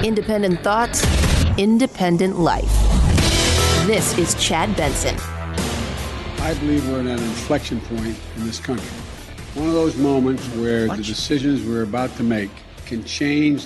Independent thoughts, independent life. This is Chad Benson. I believe we're at an inflection point in this country. One of those moments where the decisions we're about to make can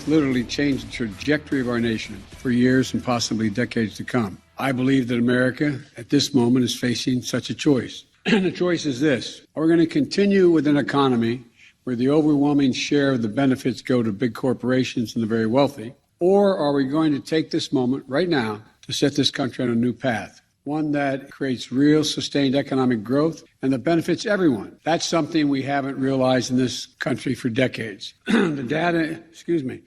literally change the trajectory of our nation for years and possibly decades to come. I believe that America at this moment is facing such a choice. And the choice is this: are we going to continue with an economy where the overwhelming share of the benefits go to big corporations and the very wealthy? Or are we going to take this moment right now to set this country on a new path, one that creates real sustained economic growth and that benefits everyone? That's something we haven't realized in this country for decades. The data, excuse me.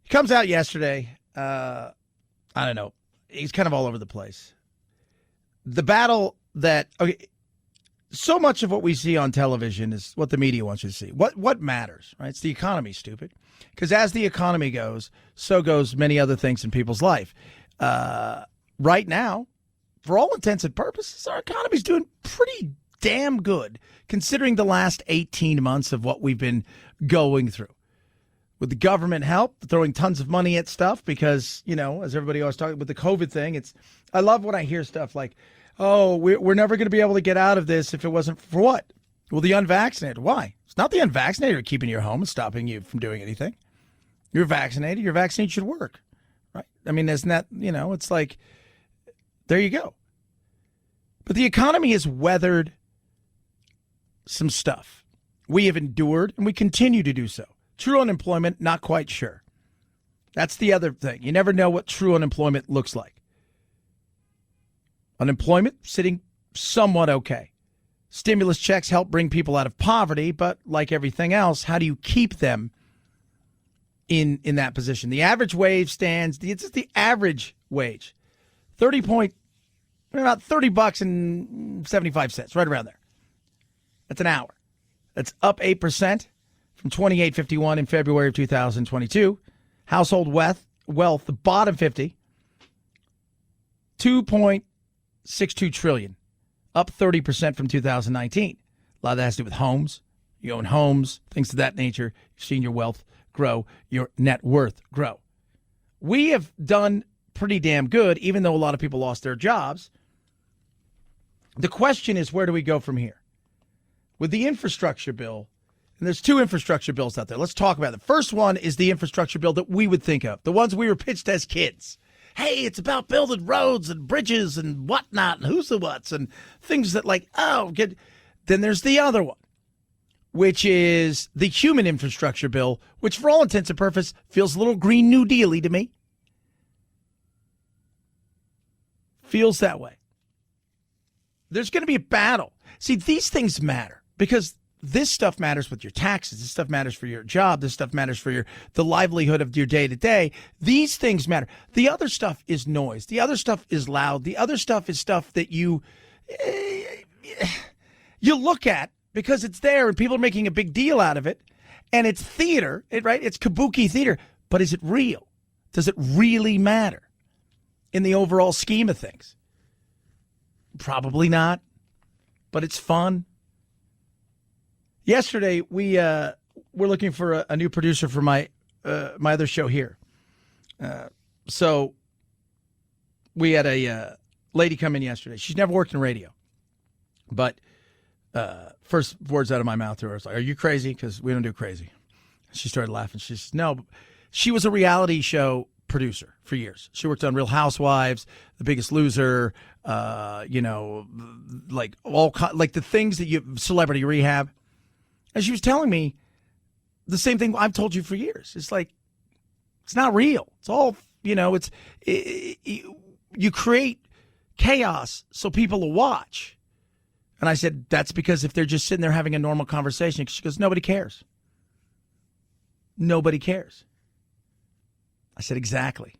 He comes out yesterday. I don't know. He's kind of all over the place. The battle that, okay, so much of what we see on television is what the media wants you to see. What matters, right? It's the economy, stupid. Because as the economy goes, so goes many other things in people's life. Right now, for all intents and purposes, our economy's doing pretty damn good, considering the last 18 months of what we've been going through. With the government help, throwing tons of money at stuff because, you know, as everybody always talks with the COVID thing, I love when I hear stuff like, oh, we're never going to be able to get out of this if it wasn't for what? Well, the unvaccinated. Why? It's not the unvaccinated who are keeping you home and stopping you from doing anything. You're vaccinated. Your vaccine should work, right? I mean, isn't that, you know, it's like, there you go. But the economy has weathered some stuff. We have endured, and we continue to do so. True unemployment, not quite sure. That's the other thing. You never know what true unemployment looks like. Unemployment sitting somewhat okay. Stimulus checks help bring people out of poverty, but like everything else, how do you keep them in that position? The average wage stands, it's just the average wage, about $30.75, right around there. That's an hour. That's up 8% from $28.51 in February of 2022. Household wealth, the bottom 50, 2.62 trillion, up 30% from 2019. A lot of that has to do with homes. You own homes, things of that nature. You've seen your wealth grow, your net worth grow. We have done pretty damn good, even though a lot of people lost their jobs. The question is, where do we go from here? With the infrastructure bill, and there's two infrastructure bills out there. Let's talk about it. The first one is the infrastructure bill that we would think of, the ones we were pitched as kids. Hey, it's about building roads and bridges and whatnot and who's the what's and things that like, oh, good. Then there's the other one, which is the human infrastructure bill, which for all intents and purposes feels a little Green New Deal-y to me. Feels that way. There's going to be a battle. See, these things matter because this stuff matters with your taxes. This stuff matters for your job. This stuff matters for the livelihood of your day-to-day. These things matter. The other stuff is noise. The other stuff is loud. The other stuff is stuff that you look at because it's there and people are making a big deal out of it. And it's theater, right? It's kabuki theater. But is it real? Does it really matter in the overall scheme of things? Probably not. But it's fun. Yesterday, we're looking for a new producer for my other show here. So we had a lady come in yesterday. She's never worked in radio. But first words out of my mouth to her was like, "Are you crazy? Because we don't do crazy." She started laughing. She says, "No." She was a reality show producer for years. She worked on Real Housewives, The Biggest Loser, like the things that Celebrity Rehab. And she was telling me the same thing I've told you for years. It's like, it's not real. It's all, you create chaos so people will watch. And I said, that's because if they're just sitting there having a normal conversation, she goes, nobody cares. Nobody cares. I said, exactly.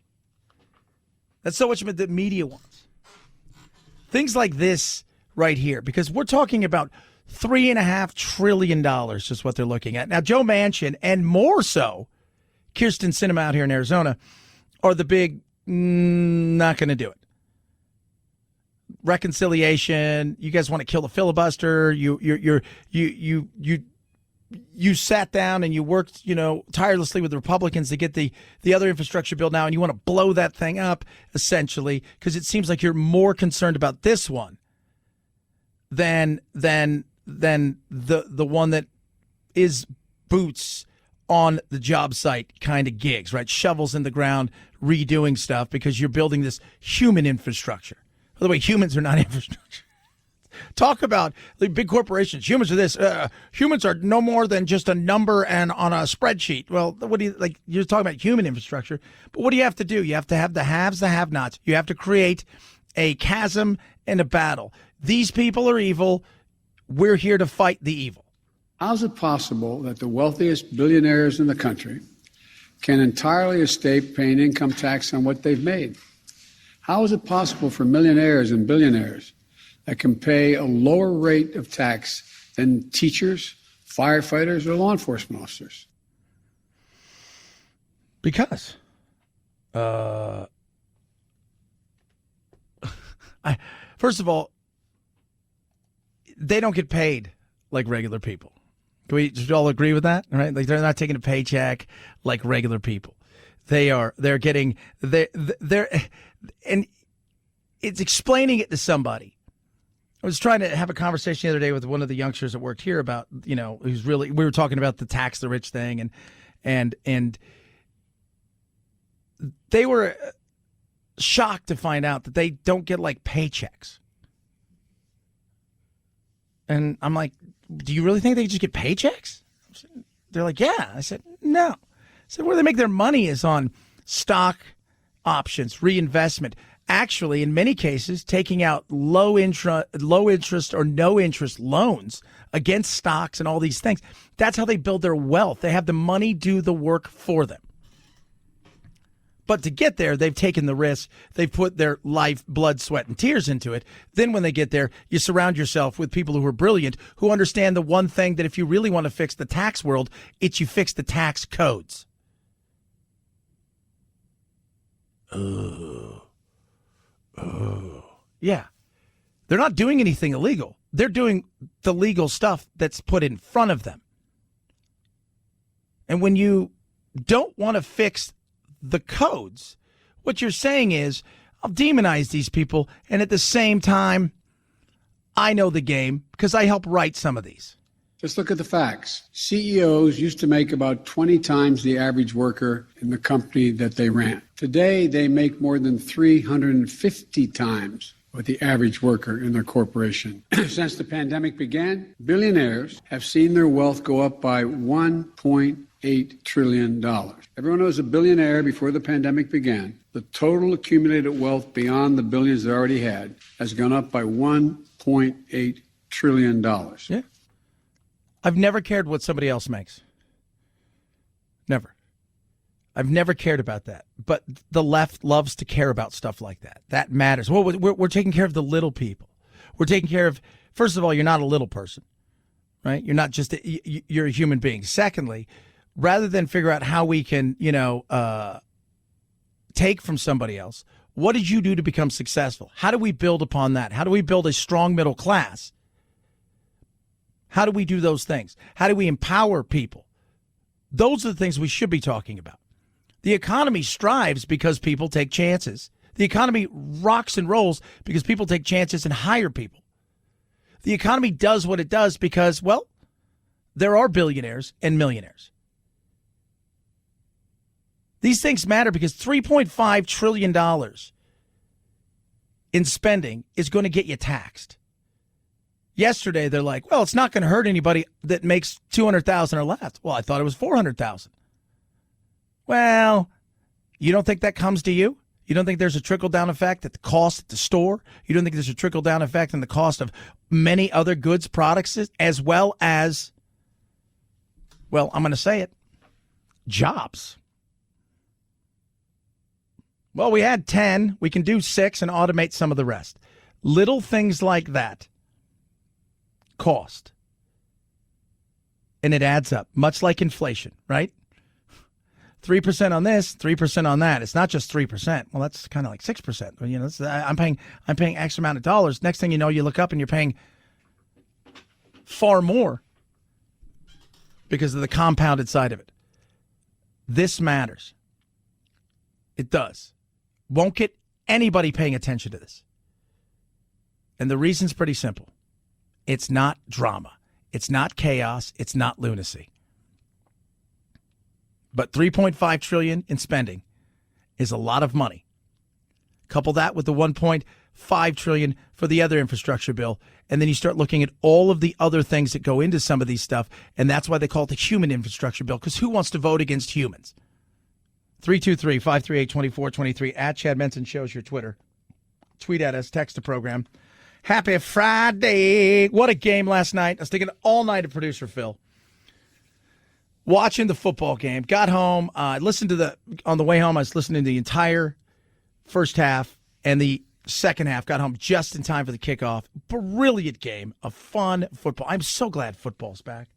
That's so much of it that media wants. Things like this right here, because we're talking about $3.5 trillion is what they're looking at. Now, Joe Manchin, and more so, Kyrsten Sinema out here in Arizona, are the big, not going to do it. reconciliation. You guys want to kill the filibuster. You sat down and you worked, tirelessly with the Republicans to get the other infrastructure bill now, and you want to blow that thing up, essentially, because it seems like you're more concerned about this one than the one that is boots on the job site kind of gigs, right? Shovels in the ground, redoing stuff, because you're building this human infrastructure. By the way, humans are not infrastructure. Talk about the big corporations. Humans are this. Humans are no more than just a number and on a spreadsheet. Well, what do you like? You're talking about human infrastructure, but what do you have to do? You have to have the haves, the have-nots. You have to create a chasm and a battle. These people are evil. We're here to fight the evil. How's it possible that the wealthiest billionaires in the country can entirely escape paying income tax on what they've made? How is it possible for millionaires and billionaires that can pay a lower rate of tax than teachers, firefighters, or law enforcement officers? Because first of all, they don't get paid like regular people. Can we just all agree with that? Right? Like, they're not taking a paycheck like regular people. They're getting, and it's explaining it to somebody. I was trying to have a conversation the other day with one of the youngsters that worked here about, who's really, we were talking about the tax the rich thing, and they were shocked to find out that they don't get like paychecks. And I'm like, do you really think they just get paychecks? They're like, yeah. I said, no. I said, where they make their money is on stock options, reinvestment. Actually, in many cases, taking out low interest or no interest loans against stocks and all these things. That's how they build their wealth. They have the money do the work for them. But to get there, they've taken the risk. They've put their life, blood, sweat, and tears into it. Then when they get there, you surround yourself with people who are brilliant, who understand the one thing that if you really want to fix the tax world, it's you fix the tax codes. Yeah. They're not doing anything illegal. They're doing the legal stuff that's put in front of them. And when you don't want to fix the codes, what you're saying is, I'll demonize these people, and at the same time, I know the game because I help write some of these. Just look at the facts. CEOs used to make about 20 times the average worker in the company that they ran. Today, they make more than 350 times what the average worker in their corporation. Since the pandemic began, billionaires have seen their wealth go up by $1.8 trillion. Everyone knows a billionaire before the pandemic began. The total accumulated wealth beyond the billions they already had has gone up by $1.8 trillion. Yeah. I've never cared what somebody else makes. Never. I've never cared about that. But the left loves to care about stuff like that. That matters. Well, we're taking care of the little people. We're taking care of, first of all, you're not a little person, right? You're not just, you're a human being. Secondly, rather than figure out how we can, take from somebody else, what did you do to become successful? How do we build upon that? How do we build a strong middle class? How do we do those things? How do we empower people? Those are the things we should be talking about. The economy strives because people take chances. The economy rocks and rolls because people take chances and hire people. The economy does what it does because, well, there are billionaires and millionaires. These things matter because $3.5 trillion in spending is going to get you taxed. Yesterday, they're like, well, it's not going to hurt anybody that makes $200,000 or less. Well, I thought it was $400,000. Well, you don't think that comes to you? You don't think there's a trickle-down effect at the cost at the store? You don't think there's a trickle-down effect in the cost of many other goods, products, as well as, well, I'm going to say it, jobs. Well, we had 10. We can do 6 and automate some of the rest. Little things like that cost. And it adds up, much like inflation, right? 3% on this, 3% on that. It's not just 3%. Well, that's kind of like 6%. You know, I'm paying X amount of dollars. Next thing you know, you look up and you're paying far more because of the compounded side of it. This matters. It does. Won't get anybody paying attention to this. And the reason's pretty simple. It's not drama. It's not chaos. It's not lunacy. But $3.5 trillion in spending is a lot of money. Couple that with the $1.5 trillion for the other infrastructure bill, and then you start looking at all of the other things that go into some of these stuff, and that's why they call it the human infrastructure bill, because who wants to vote against humans? 323-538-2423 at Chad Benson Show's your Twitter. Tweet at us, text the program. Happy Friday. What a game last night. I was thinking all night of producer Phil. Watching the football game. Got home. I listened to on the way home, I was listening to the entire first half and the second half. Got home just in time for the kickoff. Brilliant game of fun football. I'm so glad football's back.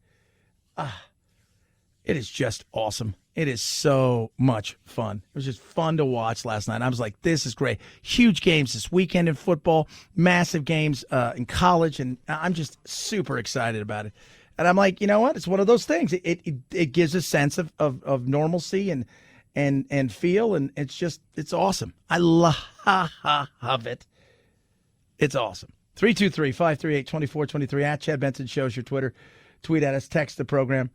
It is just awesome. It is so much fun. It was just fun to watch last night. I was like, this is great. Huge games this weekend in football, massive games in college, and I'm just super excited about it. And I'm like, you know what? It's one of those things. It gives a sense of normalcy and feel, and it's awesome. I love it. It's awesome. 323-538-2423 at Chad Benson Show's your Twitter. Tweet at us, text the program.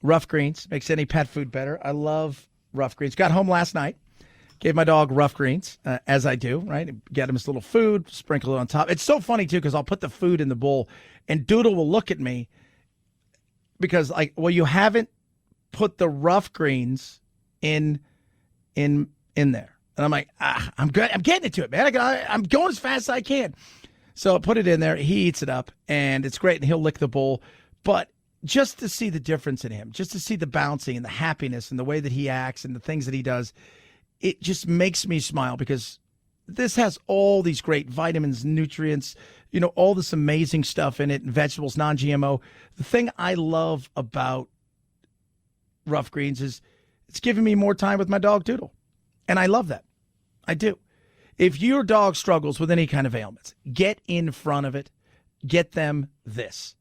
Rough Greens makes any pet food better. I love Rough Greens. Got home last night, gave my dog Rough Greens, as I do, right? Get him his little food, sprinkle it on top. It's so funny, too, because I'll put the food in the bowl, and Doodle will look at me because, like, well, you haven't put the Rough Greens in there. And I'm like, I'm good. I'm getting into it, man. I'm going as fast as I can. So I put it in there. He eats it up, and it's great, and he'll lick the bowl. But just to see the difference in him, just to see the bouncing and the happiness and the way that he acts and the things that he does, it just makes me smile because this has all these great vitamins, nutrients, you know, all this amazing stuff in it, and vegetables, non-GMO. The thing I love about Rough Greens is it's giving me more time with my dog Doodle. And I love that. I do. If your dog struggles with any kind of ailments, get in front of it. Get them this.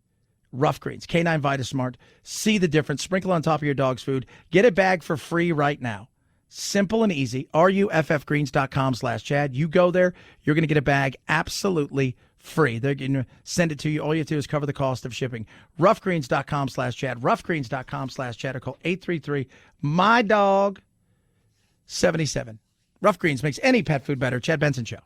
Rough Greens, K9 VitaSmart. See the difference. Sprinkle on top of your dog's food. Get a bag for free right now. Simple and easy. ruffgreens.com/Chad. You go there, you're going to get a bag absolutely free. They're going to send it to you. All you have to do is cover the cost of shipping. ruffgreens.com/Chad. ruffgreens.com/Chad. Or call 833-MY-DOG-77. Rough Greens makes any pet food better. Chad Benson Show.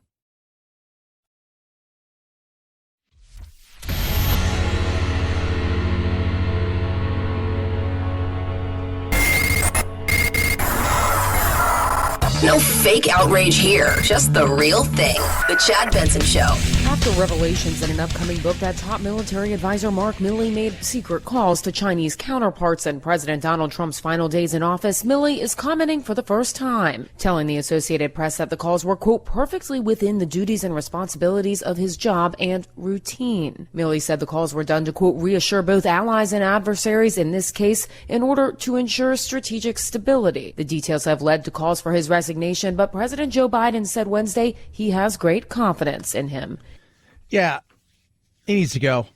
No fake outrage here, just the real thing. The Chad Benson Show. After revelations in an upcoming book that top military advisor Mark Milley made secret calls to Chinese counterparts in President Donald Trump's final days in office, Milley is commenting for the first time, telling the Associated Press that the calls were, quote, perfectly within the duties and responsibilities of his job and routine. Milley said the calls were done to, quote, reassure both allies and adversaries in this case in order to ensure strategic stability. The details have led to calls for his resignation, but President Joe Biden said Wednesday he has great confidence in him. Yeah, he needs to go.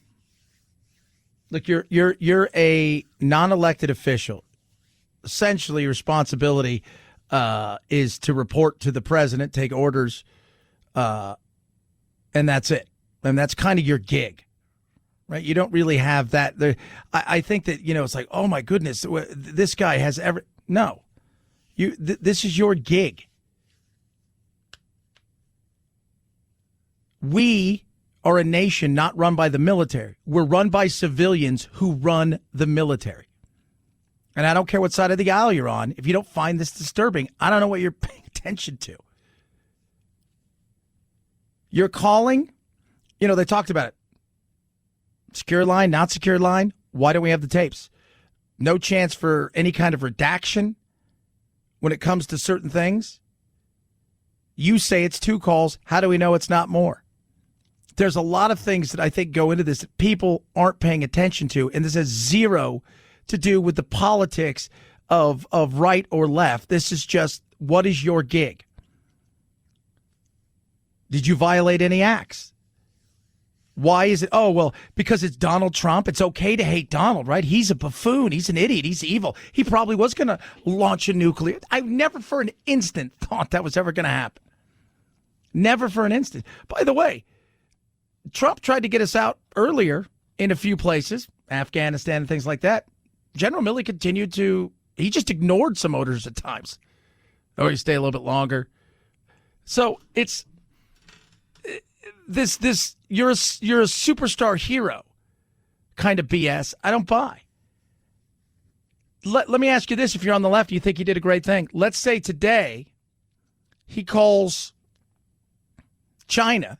Look, you're a non-elected official. Essentially, your responsibility is to report to the president, take orders, and that's it. And that's kind of your gig, right? You don't really have that. I think that, it's like, oh my goodness, this guy has no. This is your gig. We are a nation not run by the military. We're run by civilians who run the military. And I don't care what side of the aisle you're on. If you don't find this disturbing, I don't know what you're paying attention to. You're calling, they talked about it. Secure line, not secure line. Why don't we have the tapes? No chance for any kind of redaction when it comes to certain things. You say it's 2 calls. How do we know it's not more? There's a lot of things that I think go into this that people aren't paying attention to, and this has zero to do with the politics of right or left. This is just, what is your gig? Did you violate any acts? Why is it? Oh, well, because it's Donald Trump. It's okay to hate Donald, right? He's a buffoon. He's an idiot. He's evil. He probably was going to launch a nuclear. I never for an instant thought that was ever going to happen. Never for an instant. By the way, Trump tried to get us out earlier in a few places, Afghanistan and things like that. General Milley continued to, he just ignored some orders at times. Or he stay a little bit longer. So it's this you're a superstar hero kind of BS. I don't buy. Let me ask you this. If you're on the left, you think he did a great thing. Let's say today he calls China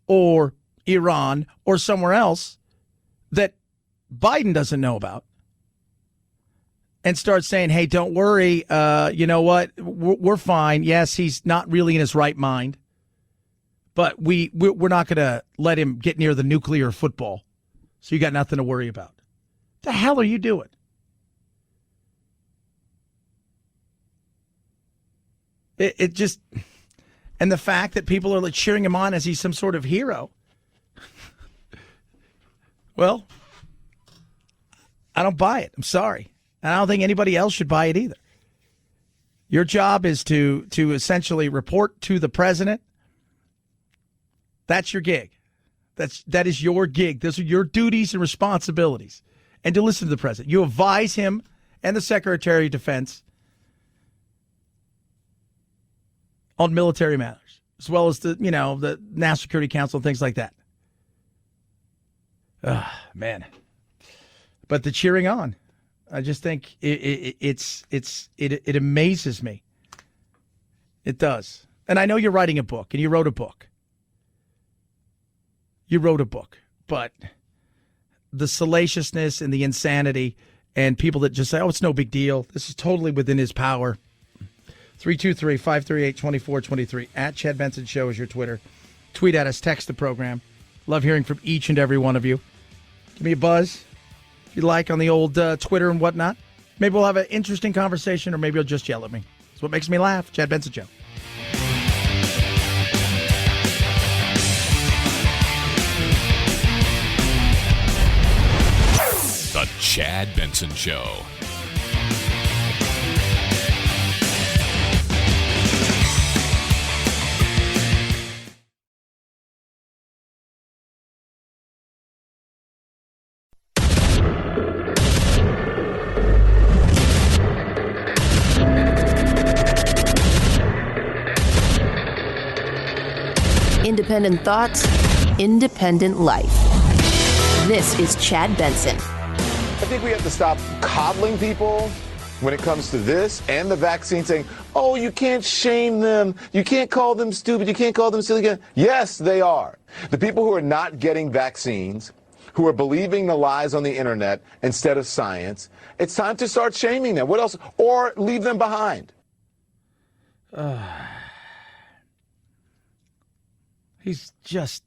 or Iran or somewhere else that Biden doesn't know about and starts saying, hey, don't worry. You know what? We're fine. Yes, he's not really in his right mind. But we're not going to let him get near the nuclear football. So you got nothing to worry about. The hell are you doing? It just, and the fact that people are like cheering him on as he's some sort of hero. Well, I don't buy it. I'm sorry. And I don't think anybody else should buy it either. Your job is to essentially report to the president. That's your gig. That is your gig. Those are your duties and responsibilities. And to listen to the president. You advise him and the Secretary of Defense on military matters, as well as the National Security Council and things like that. Man. But the cheering on, I just think it amazes me. It does. And I know you're writing a book, and you wrote a book. You wrote a book, but the salaciousness and the insanity and people that just say, oh, it's no big deal. This is totally within his power. 323-538-2423. At Chad Benson Show is your Twitter. Tweet at us, text the program. Love hearing from each and every one of you. Give me a buzz if you like on the old Twitter and whatnot. Maybe we'll have an interesting conversation, or maybe you'll just yell at me. That's what makes me laugh. Chad Benson Show. The Chad Benson Show. Independent thoughts, independent life. This is Chad Benson. I think we have to stop coddling people when it comes to this and the vaccine, saying, oh, you can't shame them. You can't call them stupid. You can't call them silly. Yes, they are. The people who are not getting vaccines, who are believing the lies on the internet instead of science, it's time to start shaming them. What else? Or leave them behind. He's just...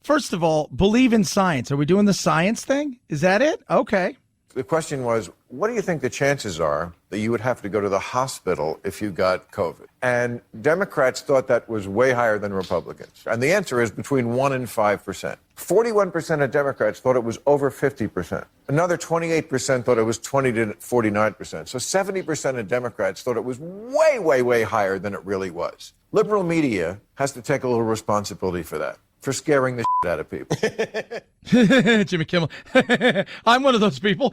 First of all, believe in science. Are we doing the science thing? Is that it? Okay. The question was, what do you think the chances are that you would have to go to the hospital if you got COVID? And Democrats thought that was way higher than Republicans. And the answer is between 1% and 5%. 41% of Democrats thought it was over 50%. Another 28% thought it was 20 to 49%. So 70% of Democrats thought it was way, way, way higher than it really was. Liberal media has to take a little responsibility for that, for scaring the shit out of people. Jimmy Kimmel. I'm one of those people.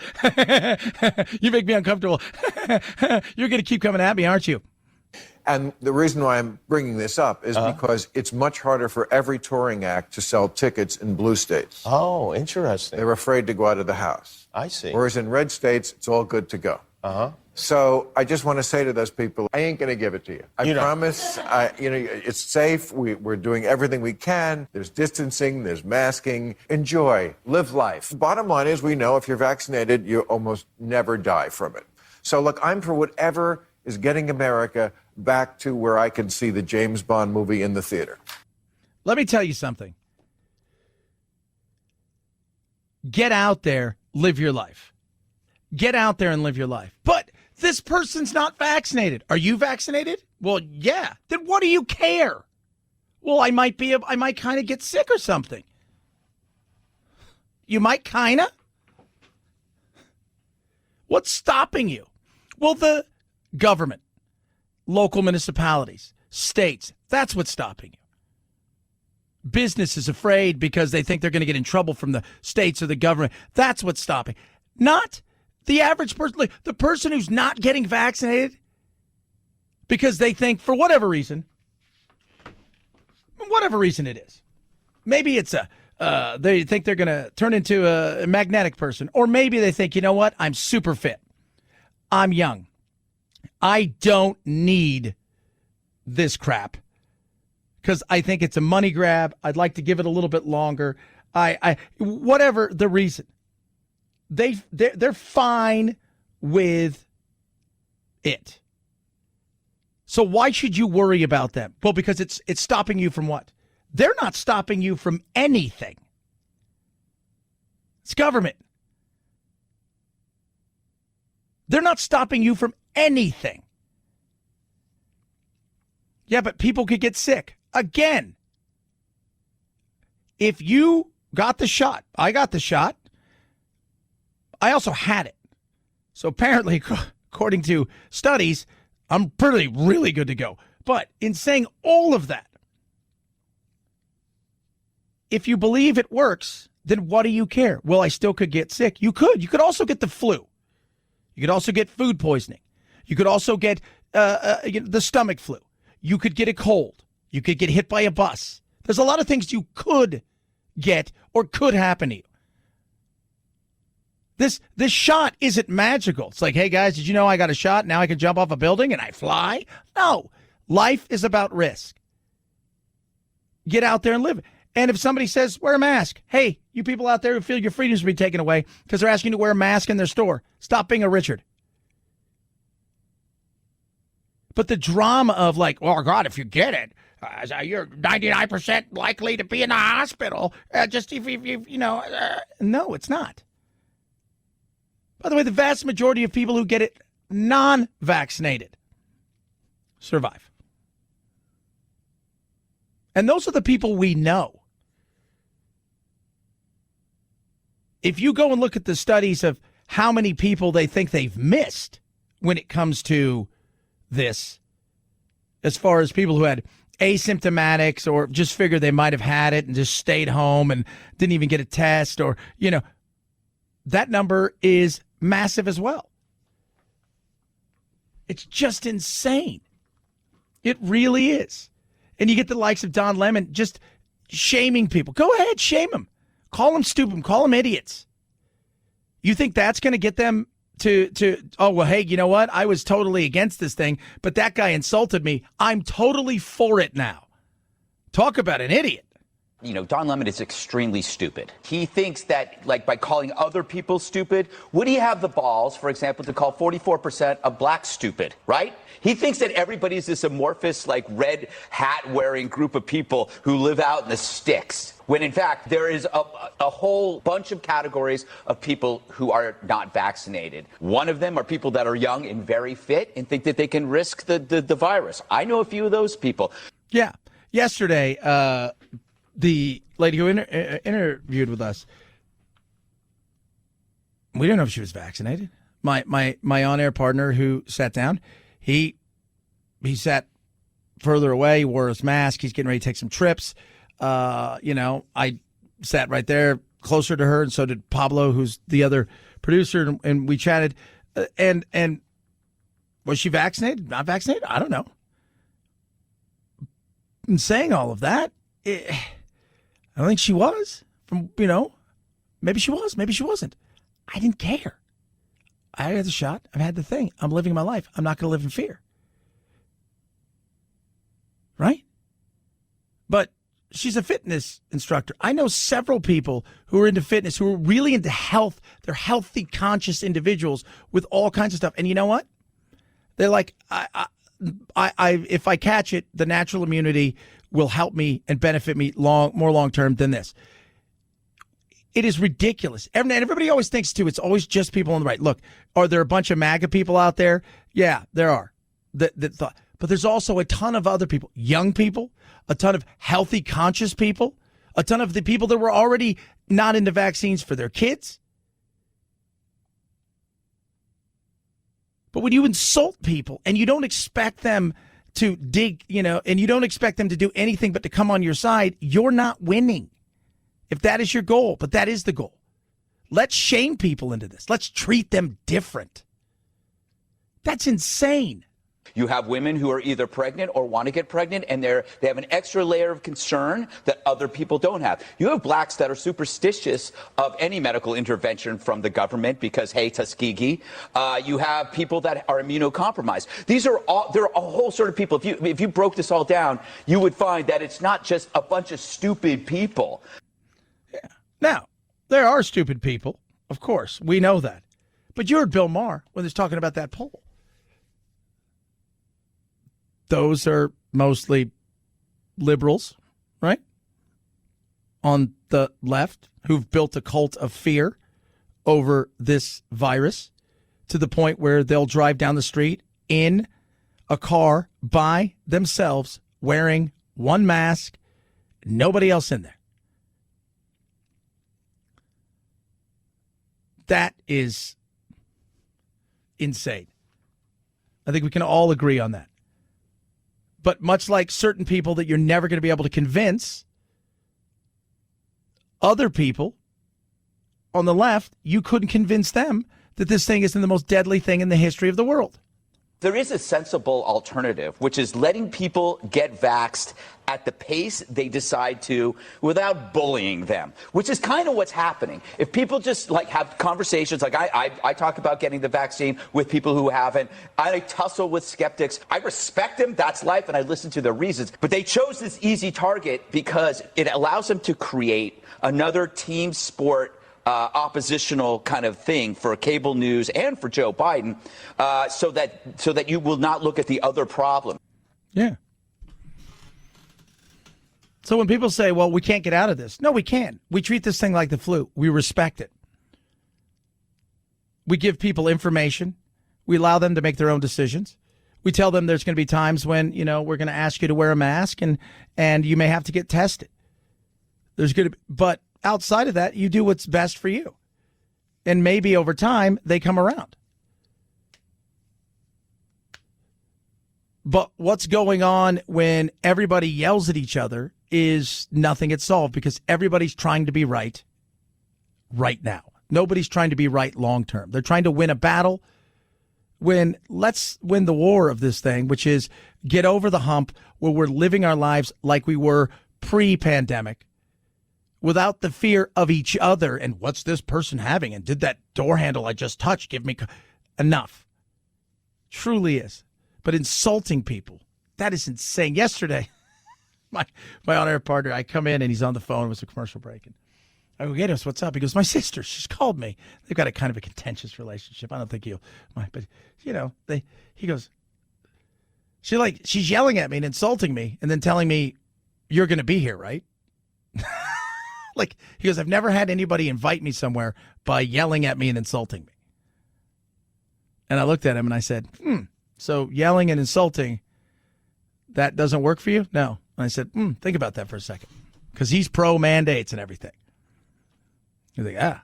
You make me uncomfortable. You're going to keep coming at me, aren't you? And the reason why I'm bringing this up is because it's much harder for every touring act to sell tickets in blue states. Oh, interesting. They're afraid to go out of the house. I see. Whereas in red states, it's all good to go. So I just want to say to those people, I ain't going to give it to you. I promise. It's safe. We're doing everything we can. There's distancing. There's masking. Enjoy. Live life. Bottom line is, we know if you're vaccinated, you almost never die from it. So look, I'm for whatever is getting America back to where I can see the James Bond movie in the theater. Let me tell you something. Get out there. Live your life. Get out there and live your life. But this person's not vaccinated. Are you vaccinated? Well, yeah. Then what do you care? Well, I might kind of get sick or something. You might kind of. What's stopping you? Well, the government, local municipalities, states, that's what's stopping you. Business is afraid because they think they're going to get in trouble from the states or the government. That's what's stopping. Not the average person, like the person who's not getting vaccinated because they think for whatever reason it is. Maybe it's they think they're going to turn into a magnetic person. Or maybe they think, you know what? I'm super fit. I'm young. I don't need this crap because I think it's a money grab. I'd like to give it a little bit longer. Whatever the reason, they're fine with it. So why should you worry about them? Well, because it's stopping you from what? They're not stopping you from anything. It's government. They're not stopping you from anything. Yeah, but people could get sick. Again, if you got the shot, I got the shot, I also had it. So apparently, according to studies, I'm really good to go. But in saying all of that, if you believe it works, then what do you care? Well, I still could get sick. You could. You could also get the flu. You could also get food poisoning. You could also get the stomach flu. You could get a cold. You could get hit by a bus. There's a lot of things you could get or could happen to you. This shot isn't magical. It's like, hey, guys, did you know I got a shot? Now I can jump off a building and I fly? No. Life is about risk. Get out there and live it. And if somebody says, wear a mask, hey, you people out there who feel your freedoms will be taken away because they're asking you to wear a mask in their store, stop being a Richard. But the drama of like, oh, God, if you get it, you're 99% likely to be in the hospital. Just if you know, no, it's not. By the way, the vast majority of people who get it non-vaccinated survive. And those are the people we know. If you go and look at the studies of how many people they think they've missed when it comes to this, as far as people who had asymptomatics or just figured they might have had it and just stayed home and didn't even get a test, or, you know, that number is massive as well. It's just insane. It really is. And you get the likes of Don Lemon just shaming people. Go ahead, shame them. Call them stupid. Call them idiots. You think that's going to get them to, oh, well, hey, you know what? I was totally against this thing, but that guy insulted me. I'm totally for it now. Talk about an idiot. You know, Don Lemon is extremely stupid. He thinks that, like, by calling other people stupid, would he have the balls, for example, to call 44% of blacks stupid, right? He thinks that everybody's this amorphous, like, red hat-wearing group of people who live out in the sticks, when, in fact, there is a whole bunch of categories of people who are not vaccinated. One of them are people that are young and very fit and think that they can risk the virus. I know a few of those people. Yeah. Yesterday, the lady who interviewed with us, we didn't know if she was vaccinated. My on-air partner who sat down, he sat further away, he wore his mask, he's getting ready to take some trips. You know, I sat right there closer to her, and so did Pablo, who's the other producer, and we chatted. And was she vaccinated? Not vaccinated? I don't know. In saying all of that, I don't think she was. From, you know, maybe she was, maybe she wasn't. I didn't care. I had the shot. I've had the thing. I'm living my life. I'm not going to live in fear. Right? But she's a fitness instructor. I know several people who are into fitness, who are really into health. They're healthy, conscious individuals with all kinds of stuff. And you know what? They're like, if I catch it, the natural immunity will help me and benefit me more long term than this. It is ridiculous. And everybody always thinks, too, it's always just people on the right. Look, are there a bunch of MAGA people out there? Yeah, there are. But there's also a ton of other people, young people, a ton of healthy, conscious people, a ton of the people that were already not into vaccines for their kids. But when you insult people and you don't expect them to dig, and you don't expect them to do anything but to come on your side, you're not winning. If that is your goal, but that is the goal. Let's shame people into this. Let's treat them different. That's insane. You have women who are either pregnant or want to get pregnant, and they have an extra layer of concern that other people don't have. You have blacks that are superstitious of any medical intervention from the government because, hey, Tuskegee. You have people that are immunocompromised. There are a whole sort of people. If you broke this all down, you would find that it's not just a bunch of stupid people. Yeah. Now, there are stupid people, of course. We know that. But you heard Bill Maher when he was talking about that poll. Those are mostly liberals, right? On the left, who've built a cult of fear over this virus to the point where they'll drive down the street in a car by themselves wearing one mask, nobody else in there. That is insane. I think we can all agree on that. But much like certain people that you're never going to be able to convince, other people on the left, you couldn't convince them that this thing isn't the most deadly thing in the history of the world. There is a sensible alternative, which is letting people get vaxxed at the pace they decide to without bullying them, which is kind of what's happening. If people just have conversations, like I talk about getting the vaccine with people who haven't. I tussle with skeptics. I respect them. That's life. And I listen to their reasons. But they chose this easy target because it allows them to create another team sport oppositional kind of thing for cable news and for Joe Biden, so that you will not look at the other problem. Yeah. So when people say, well, we can't get out of this. No, we can. We treat this thing like the flu. We respect it. We give people information. We allow them to make their own decisions. We tell them there's going to be times when, we're going to ask you to wear a mask and you may have to get tested. But outside of that, you do what's best for you. And maybe over time, they come around. But what's going on when everybody yells at each other is nothing gets solved because everybody's trying to be right now. Nobody's trying to be right long term. They're trying to win a battle. Let's win the war of this thing, which is get over the hump where we're living our lives like we were pre-pandemic, without the fear of each other and what's this person having and did that door handle I just touched give me enough. Truly is. But insulting people, that is insane. Yesterday, my on-air partner, I come in and he's on the phone. It was a commercial break. And I go, Gatos, what's up? He goes, my sister, she's called me. They've got a kind of a contentious relationship. I don't think he'll mind, but he goes, she's yelling at me and insulting me and then telling me, you're going to be here, right? He goes, I've never had anybody invite me somewhere by yelling at me and insulting me. And I looked at him and I said, so yelling and insulting, that doesn't work for you? No. And I said, think about that for a second. Because he's pro-mandates and everything. He's like,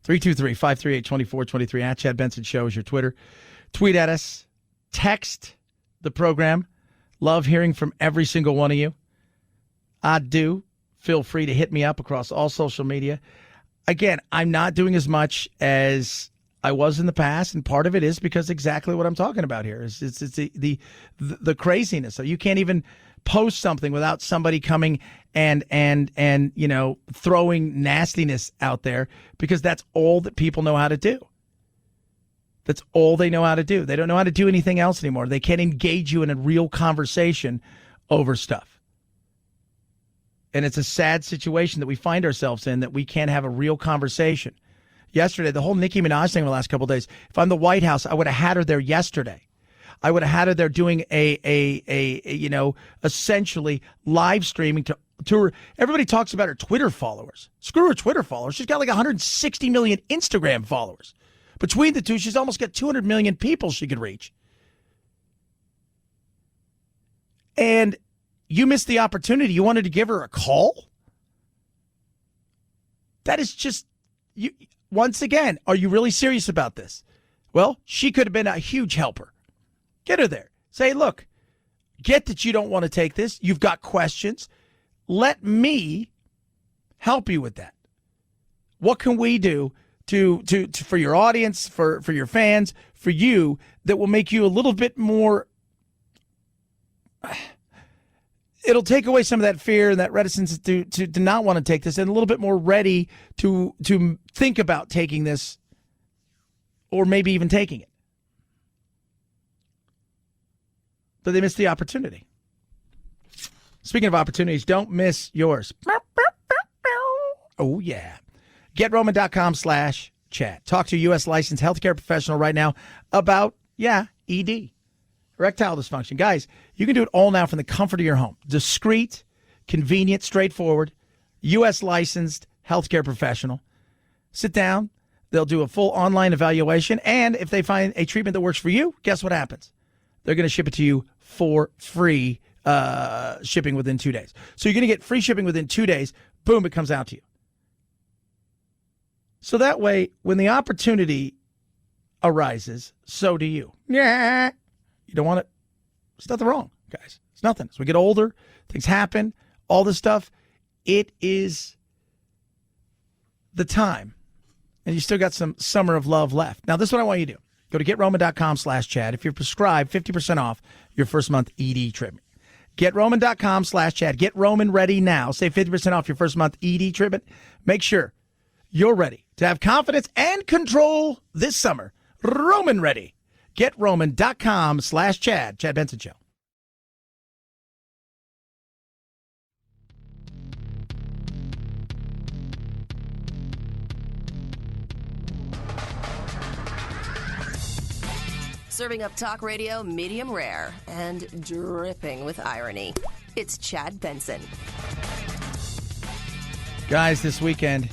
323-538-2423 at Chad Benson Show is your Twitter. Tweet at us. Text the program. Love hearing from every single one of you. I do. Feel free to hit me up across all social media. Again, I'm not doing as much as I was in the past, and part of it is because exactly what I'm talking about here is it's the craziness. So you can't even post something without somebody coming and throwing nastiness out there because that's all that people know how to do. That's all they know how to do. They don't know how to do anything else anymore. They can't engage you in a real conversation over stuff. And it's a sad situation that we find ourselves in, that we can't have a real conversation. Yesterday, the whole Nicki Minaj thing the last couple of days, if I'm the White House, I would have had her there yesterday. I would have had her there doing essentially live streaming to to her. Everybody talks about her Twitter followers. Screw her Twitter followers. She's got like 160 million Instagram followers. Between the two, she's almost got 200 million people she could reach. And you missed the opportunity. You wanted to give her a call? That is just, you. Once again, are you really serious about this? Well, she could have been a huge helper. Get her there. Say, look, get that you don't want to take this. You've got questions. Let me help you with that. What can we do to for your audience, for your fans, for you, that will make you a little bit more, it'll take away some of that fear and that reticence to not want to take this, and a little bit more ready to think about taking this, or maybe even taking it. But they missed the opportunity. Speaking of opportunities, don't miss yours. Oh, yeah. GetRoman.com/chat. Talk to a U.S. licensed healthcare professional right now about, ED. Erectile dysfunction. Guys, you can do it all now from the comfort of your home. Discreet, convenient, straightforward, U.S. licensed healthcare professional. Sit down. They'll do a full online evaluation. And if they find a treatment that works for you, guess what happens? They're going to ship it to you for free shipping within 2 days. So you're going to get free shipping within 2 days. Boom, it comes out to you. So that way, when the opportunity arises, so do you. Yeah. You don't want it. There's nothing wrong, guys. It's nothing. As we get older, things happen, all this stuff. It is the time. And you still got some summer of love left. Now, this is what I want you to do. Go to GetRoman.com/chat. If you're prescribed, 50% off your first month ED treatment. GetRoman.com/chat. Get Roman ready now. Save 50% off your first month ED treatment. Make sure you're ready to have confidence and control this summer. Roman ready. GetRoman.com/Chad. Chad Benson Show. Serving up talk radio medium rare and dripping with irony. It's Chad Benson. Guys, this weekend,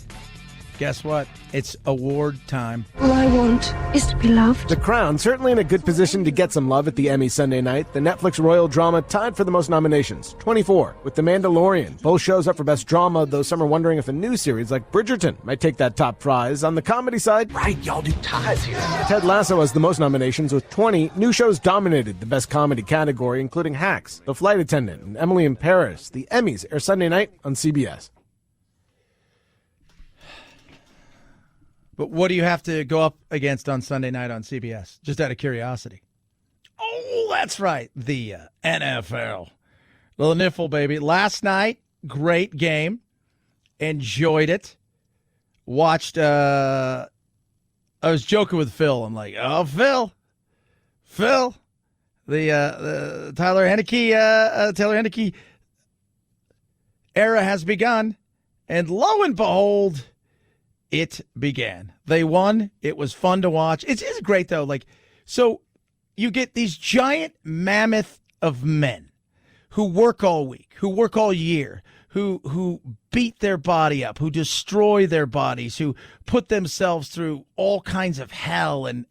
guess what? It's award time. All I want is to be loved. The Crown, certainly in a good position to get some love at the Emmy Sunday night. The Netflix royal drama tied for the most nominations, 24, with The Mandalorian. Both shows up for Best Drama, though some are wondering if a new series like Bridgerton might take that top prize. On the comedy side, right, y'all do ties here. Ted Lasso has the most nominations with 20. New shows dominated the Best Comedy category, including Hacks, The Flight Attendant, and Emily in Paris. The Emmys air Sunday night on CBS. But what do you have to go up against on Sunday night on CBS? Just out of curiosity. Oh, that's right. The NFL. Little niffle, baby. Last night, great game. Enjoyed it. Watched, I was joking with Phil. I'm like, oh, Phil. The Tyler Henneke era has begun. And lo and behold, it began. They won. It was fun to watch. It's great, though. So you get these giant mammoth of men who work all week, who work all year, who beat their body up, who destroy their bodies, who put themselves through all kinds of hell, and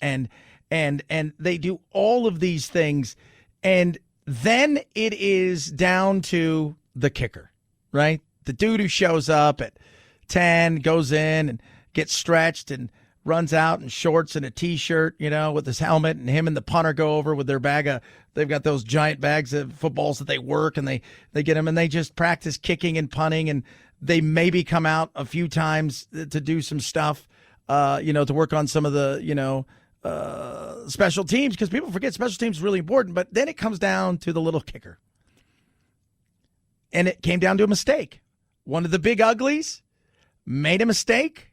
they do all of these things. And then it is down to the kicker, right? The dude who shows up at 10, goes in and gets stretched and runs out in shorts and a T-shirt, with his helmet, and him and the punter go over with their bag of, they've got those giant bags of footballs that they work, and they get them, and they just practice kicking and punting, and they maybe come out a few times to do some stuff, to work on some of the, special teams, because people forget special teams is really important, but then it comes down to the little kicker. And it came down to a mistake. One of the big uglies made a mistake.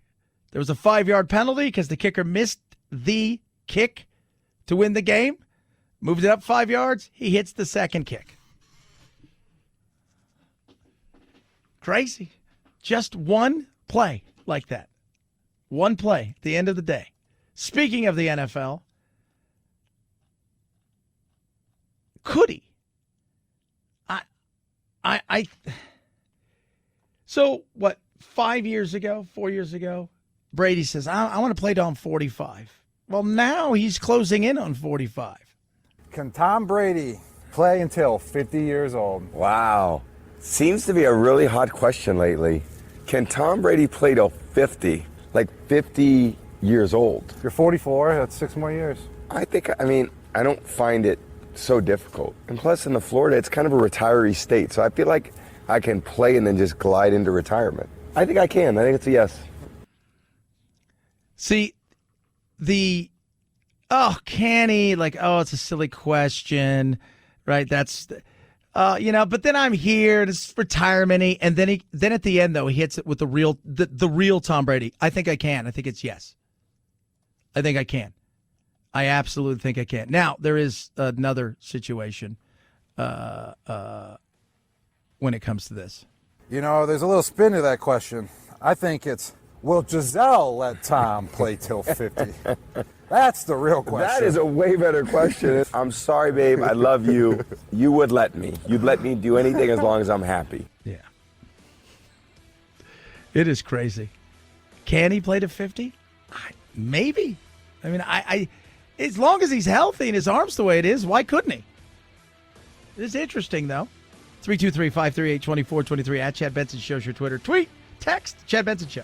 There was a 5-yard penalty because the kicker missed the kick to win the game. Moved it up 5 yards. He hits the second kick. Crazy. Just one play like that. One play at the end of the day. Speaking of the NFL, could he? So, 4 years ago, Brady says, I want to play till I'm 45. Well, now he's closing in on 45. Can Tom Brady play until 50 years old? Wow. Seems to be a really hot question lately. Can Tom Brady play till 50, like 50 years old? If you're 44, that's 6 more years. I don't find it so difficult. And plus, in Florida, it's kind of a retiree state, so I feel like I can play and then just glide into retirement. I think I can. I think it's a yes. See, can he? It's a silly question, right? That's, but then I'm here, and it's retirement-y, and then at the end, though, he hits it with the real Tom Brady. I think I can. I think it's yes. I think I can. I absolutely think I can. Now, there is another situation when it comes to this. There's a little spin to that question. I think it's, will Giselle let Tom play till 50? That's the real question. That is a way better question. I'm sorry, babe. I love you. You would let me. You'd let me do anything as long as I'm happy. Yeah. It is crazy. Can he play to 50? Maybe. I as long as he's healthy and his arm's the way it is, why couldn't he? It is interesting, though. 323-538-2423 at Chad Benson Show's your Twitter. Tweet, text, Chad Benson Show.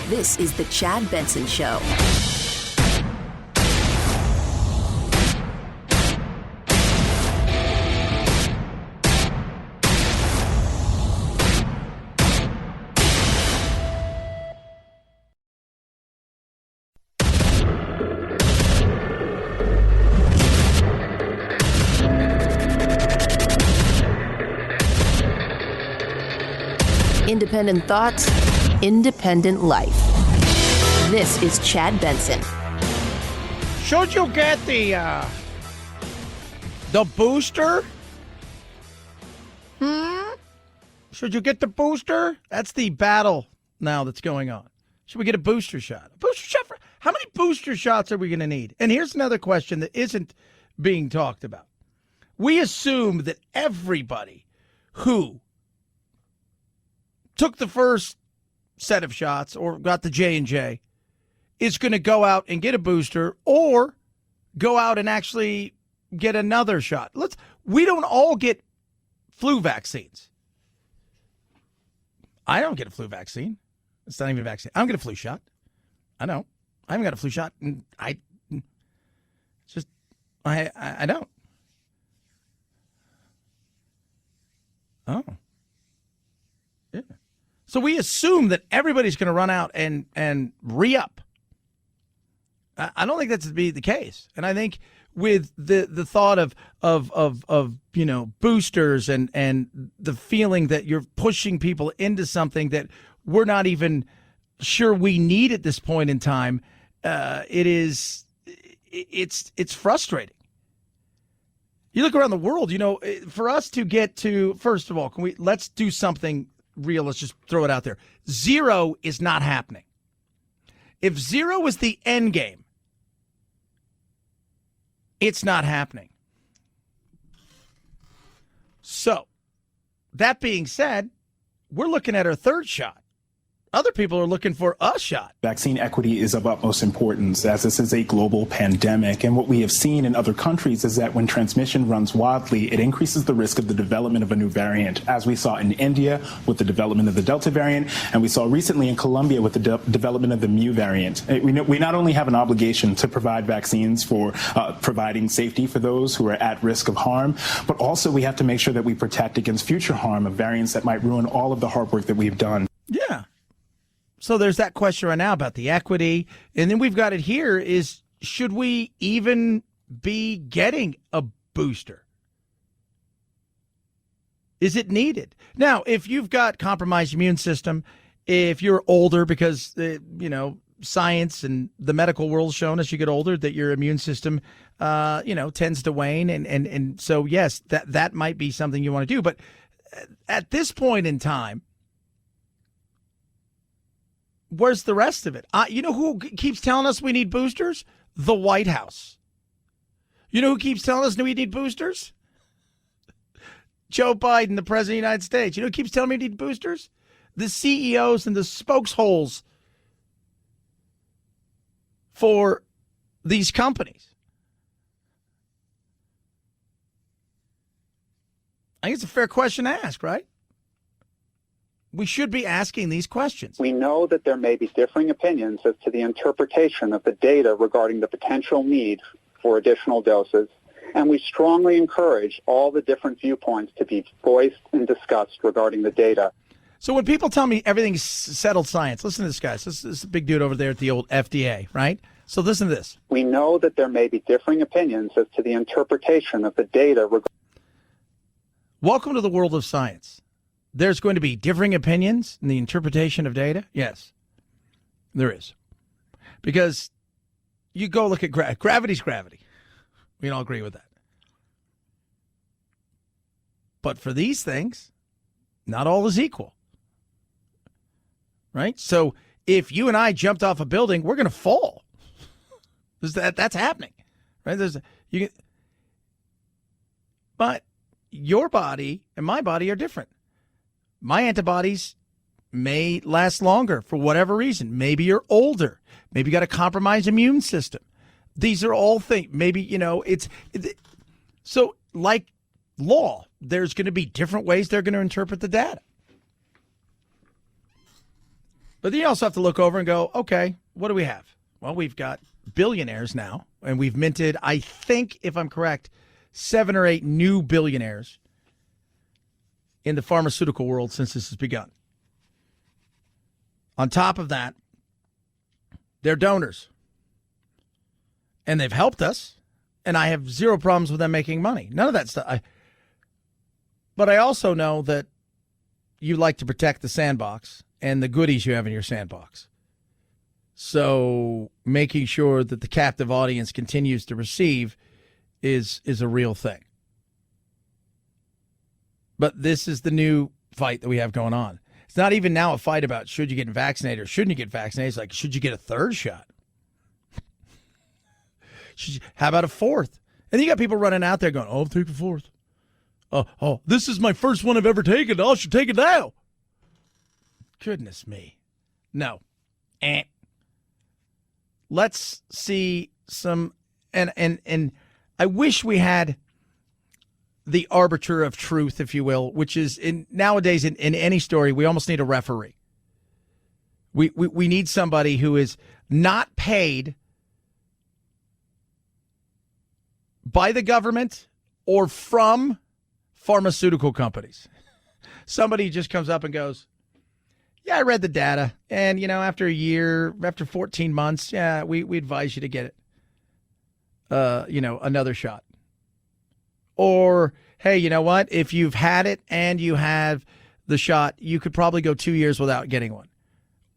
This is the Chad Benson Show. Independent thoughts, independent life. This is Chad Benson. Should you get the booster? Should you get the booster? That's the battle now that's going on. Should we get a booster shot? A booster shot how many booster shots are we going to need? And here's another question that isn't being talked about. We assume that everybody who took the first set of shots or got the J&J is going to go out and get a booster or go out and actually get another shot. We don't all get flu vaccines. I don't get a flu vaccine. It's not even a vaccine. I don't get a flu shot. I know. I haven't got a flu shot, and I don't. Oh. Yeah. So we assume that everybody's going to run out and re-up. I don't think that's to be the case. And I think with the thought of boosters and the feeling that you're pushing people into something that we're not even sure we need at this point in time, it's frustrating. You look around the world, for us to get to, first of all, let's do something real. Let's just throw it out there. 0 is not happening. If 0 is the end game, it's not happening. So, that being said, we're looking at our third shot. Other people are looking for a shot. Vaccine equity is of utmost importance as this is a global pandemic. And what we have seen in other countries is that when transmission runs wildly, it increases the risk of the development of a new variant, as we saw in India with the development of the Delta variant, and we saw recently in Colombia with the development of the Mu variant. We not only have an obligation to provide vaccines for providing safety for those who are at risk of harm, but also we have to make sure that we protect against future harm of variants that might ruin all of the hard work that we've done. Yeah. So there's that question right now about the equity. And then we've got it here is, should we even be getting a booster? Is it needed? Now, if you've got compromised immune system, if you're older because, science and the medical world shown as you get older that your immune system, tends to wane. And so, yes, that might be something you want to do. But at this point in time, where's the rest of it? You know who keeps telling us we need boosters? The White House. You know who keeps telling us we need boosters? Joe Biden, the president of the United States. You know who keeps telling me we need boosters? The CEOs and the spokesholes for these companies. I think it's a fair question to ask, right? We should be asking these questions. We know that there may be differing opinions as to the interpretation of the data regarding the potential need for additional doses, and we strongly encourage all the different viewpoints to be voiced and discussed regarding the data. So when people tell me everything's settled science, listen to this, guys. This is a big dude over there at the old FDA, right? So listen to this. We know that there may be differing opinions as to the interpretation of the data. Welcome to the world of science. There's going to be differing opinions in the interpretation of data? Yes, there is. Because you go look at gravity's gravity. We all agree with that. But for these things, not all is equal. Right? So if you and I jumped off a building, we're going to fall. That's happening. Right? But your body and my body are different. My antibodies may last longer for whatever reason. Maybe you're older. Maybe you got a compromised immune system. These are all things. Maybe, so like law, there's going to be different ways they're going to interpret the data. But then you also have to look over and go, okay, what do we have? Well, we've got billionaires now, and we've minted, I think, if I'm correct, 7 or 8 new billionaires in the pharmaceutical world since this has begun. On top of that, they're donors. And they've helped us, and I have zero problems with them making money. None of that stuff. But I also know that you like to protect the sandbox and the goodies you have in your sandbox. So making sure that the captive audience continues to receive is a real thing. But this is the new fight that we have going on. It's not even now a fight about should you get vaccinated or shouldn't you get vaccinated. It's like, should you get a third shot? How about a fourth? And then you got people running out there going, oh, I'll take a fourth. Oh, this is my first one I've ever taken. I should take it now. Goodness me. No. Let's see some, and I wish we had the arbiter of truth, if you will, which is nowadays in any story, we almost need a referee. We need somebody who is not paid by the government or from pharmaceutical companies. Somebody just comes up and goes, yeah, I read the data. And, after a year, after 14 months, yeah, we advise you to get it, another shot. Or, hey, you know what? If you've had it and you have the shot, you could probably go 2 years without getting one.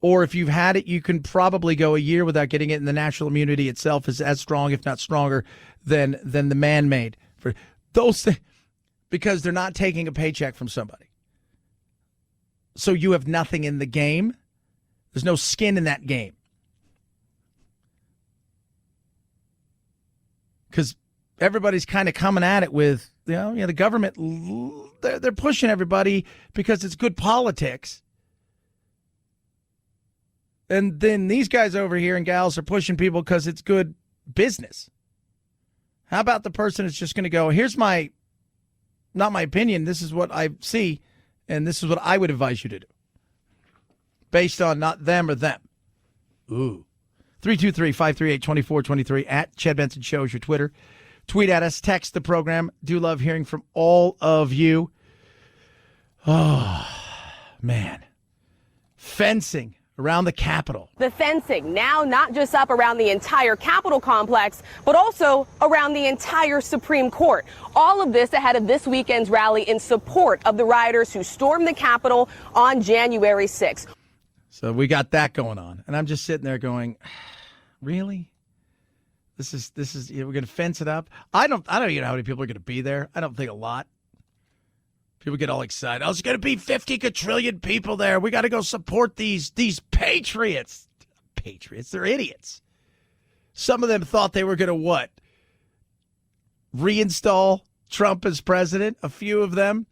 Or if you've had it, you can probably go a year without getting it, and the natural immunity itself is as strong, if not stronger, than the man-made. For those things, because they're not taking a paycheck from somebody. So you have nothing in the game. There's no skin in that game. Because everybody's kind of coming at it with, the government, they're pushing everybody because it's good politics. And then these guys over here and gals are pushing people because it's good business. How about the person that's just going to go, here's not my opinion, this is what I see, and this is what I would advise you to do. Based on not them or them. Ooh. 323-538-2423 at Chad Benson Show is your Twitter. Tweet at us, text the program. Do love hearing from all of you. Oh, man. Fencing around the Capitol. The fencing now not just up around the entire Capitol complex, but also around the entire Supreme Court. All of this ahead of this weekend's rally in support of the rioters who stormed the Capitol on January 6th. So we got that going on. And I'm just sitting there going, really? This is we're going to fence it up? I don't even know how many people are going to be there. I don't think a lot. People get all excited. Oh, it's going to be 50 quadrillion people there. We got to go support these patriots. Patriots, they're idiots. Some of them thought they were going to what? Reinstall Trump as president. A few of them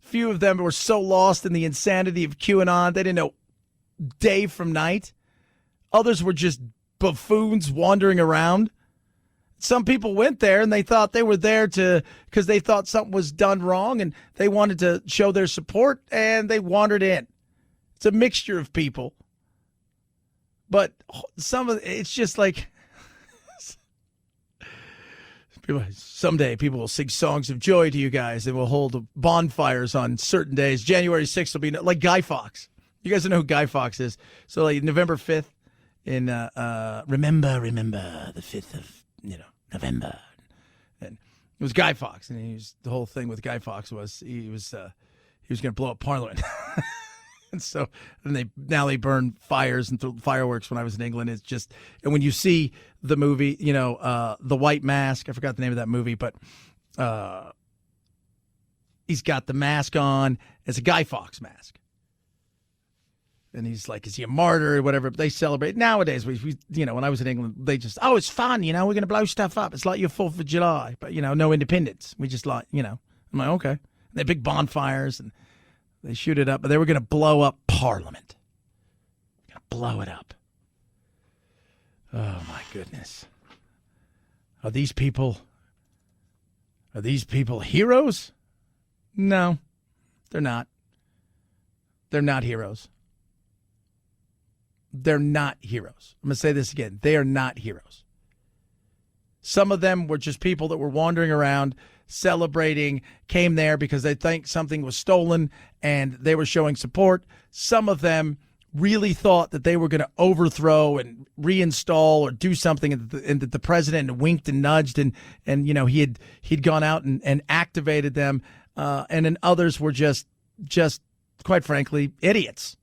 few of them were so lost in the insanity of QAnon, they didn't know day from night. Others were just buffoons wandering around. Some people went there and they thought they were there because they thought something was done wrong and they wanted to show their support, and they wandered in. It's a mixture of people. But it's just like someday people will sing songs of joy to you guys, and we'll hold bonfires on certain days. January 6th will be like Guy Fawkes. You guys don't know who Guy Fawkes is. So like November 5th in remember the 5th of November. And it was Guy Fawkes, and the whole thing with Guy Fawkes was he was going to blow up Parliament. And so now they burn fires and fireworks when I was in England. It's just, and when you see the movie, The White Mask, I forgot the name of that movie, but he's got the mask on. It's a Guy Fawkes mask. And he's like, is he a martyr or whatever? But they celebrate. Nowadays, we when I was in England, they just, it's fun, we're going to blow stuff up. It's like your 4th of July, but, no independence. We just I'm like, okay. And they have big bonfires and they shoot it up, but they were going to blow up Parliament. Going to blow it up. Oh, my goodness. Are these people heroes? No, they're not. They're not heroes. They're not heroes. I'm going to say this again. They are not heroes. Some of them were just people that were wandering around, celebrating, came there because they think something was stolen and they were showing support. Some of them really thought that they were going to overthrow and reinstall or do something, and that the president winked and nudged and he'd gone out and activated them. And then others were just quite frankly idiots.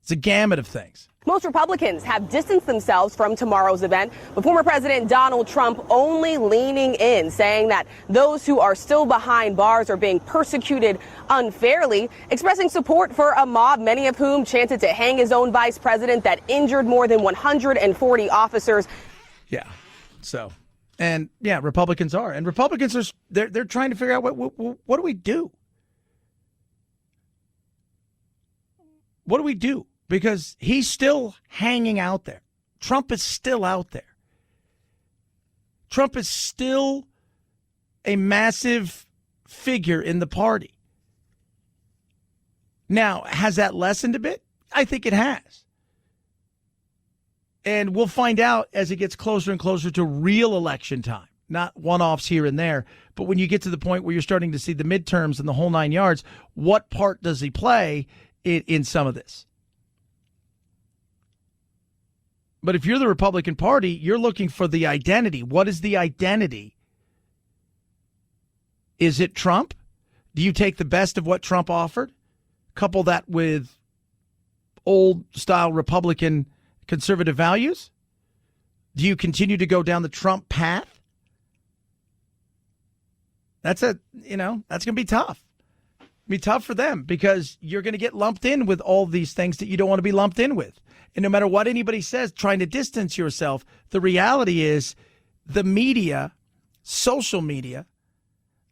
It's a gamut of things. Most Republicans have distanced themselves from tomorrow's event, but former President Donald Trump only leaning in, saying that those who are still behind bars are being persecuted unfairly, expressing support for a mob, many of whom chanted to hang his own vice president, that injured more than 140 officers. Yeah. So, and yeah, Republicans are. And Republicans are, they're trying to figure out what do we do? What do we do? Because he's still hanging out there. Trump is still out there. Trump is still a massive figure in the party. Now, has that lessened a bit? I think it has. And we'll find out as it gets closer and closer to real election time. Not one-offs here and there, but when you get to the point where you're starting to see the midterms and the whole 9 yards, what part does he play in some of this? But if you're the Republican Party, you're looking for the identity. What is the identity? Is it Trump? Do you take the best of what Trump offered, couple that with old-style Republican conservative values? Do you continue to go down the Trump path? That's going to be tough. Be tough for them because you're going to get lumped in with all these things that you don't want to be lumped in with. And no matter what anybody says, trying to distance yourself, the reality is the media, social media,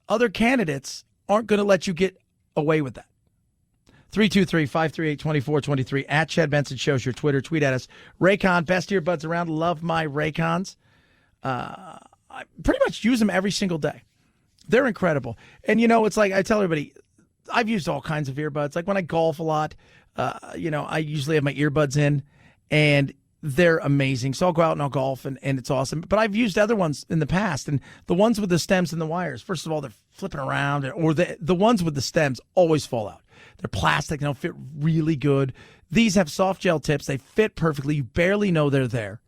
other candidates aren't going to let you get away with that. 323-538-2423 at Chad Benson Show's your Twitter. Tweet at us. Raycon, best earbuds around. Love my Raycons. I pretty much use them every single day. They're incredible. And, it's like I tell everybody, I've used all kinds of earbuds. Like when I golf a lot, I usually have my earbuds in, and they're amazing. So I'll go out and I'll golf, and it's awesome. But I've used other ones in the past, and the ones with the stems and the wires, first of all, they're flipping around, or the ones with the stems always fall out. They're plastic. They don't fit really good. These have soft gel tips. They fit perfectly. You barely know they're there.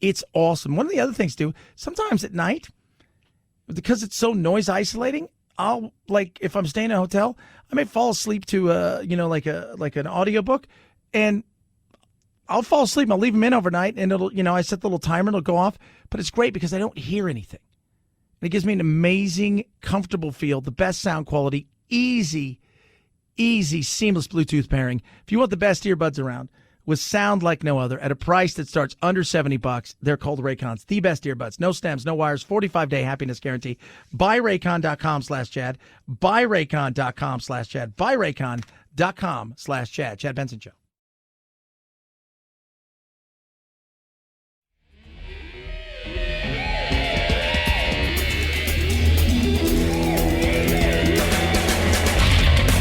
It's awesome. One of the other things, too, sometimes at night, because it's so noise isolating, I'll, if I'm staying in a hotel, I may fall asleep to like an audiobook, and I'll fall asleep. I'll leave them in overnight, and it'll, I set the little timer, and it'll go off. But it's great because I don't hear anything. And it gives me an amazing, comfortable feel, the best sound quality, easy, seamless Bluetooth pairing. If you want the best earbuds around, with sound like no other at a price that starts under $70. They're called Raycons, the best earbuds. No stems, no wires, 45-day happiness guarantee. Buy Raycon.com/Chad. Buy Raycon.com/Chad. Buy Raycon.com/Chad. Chad Benson Show.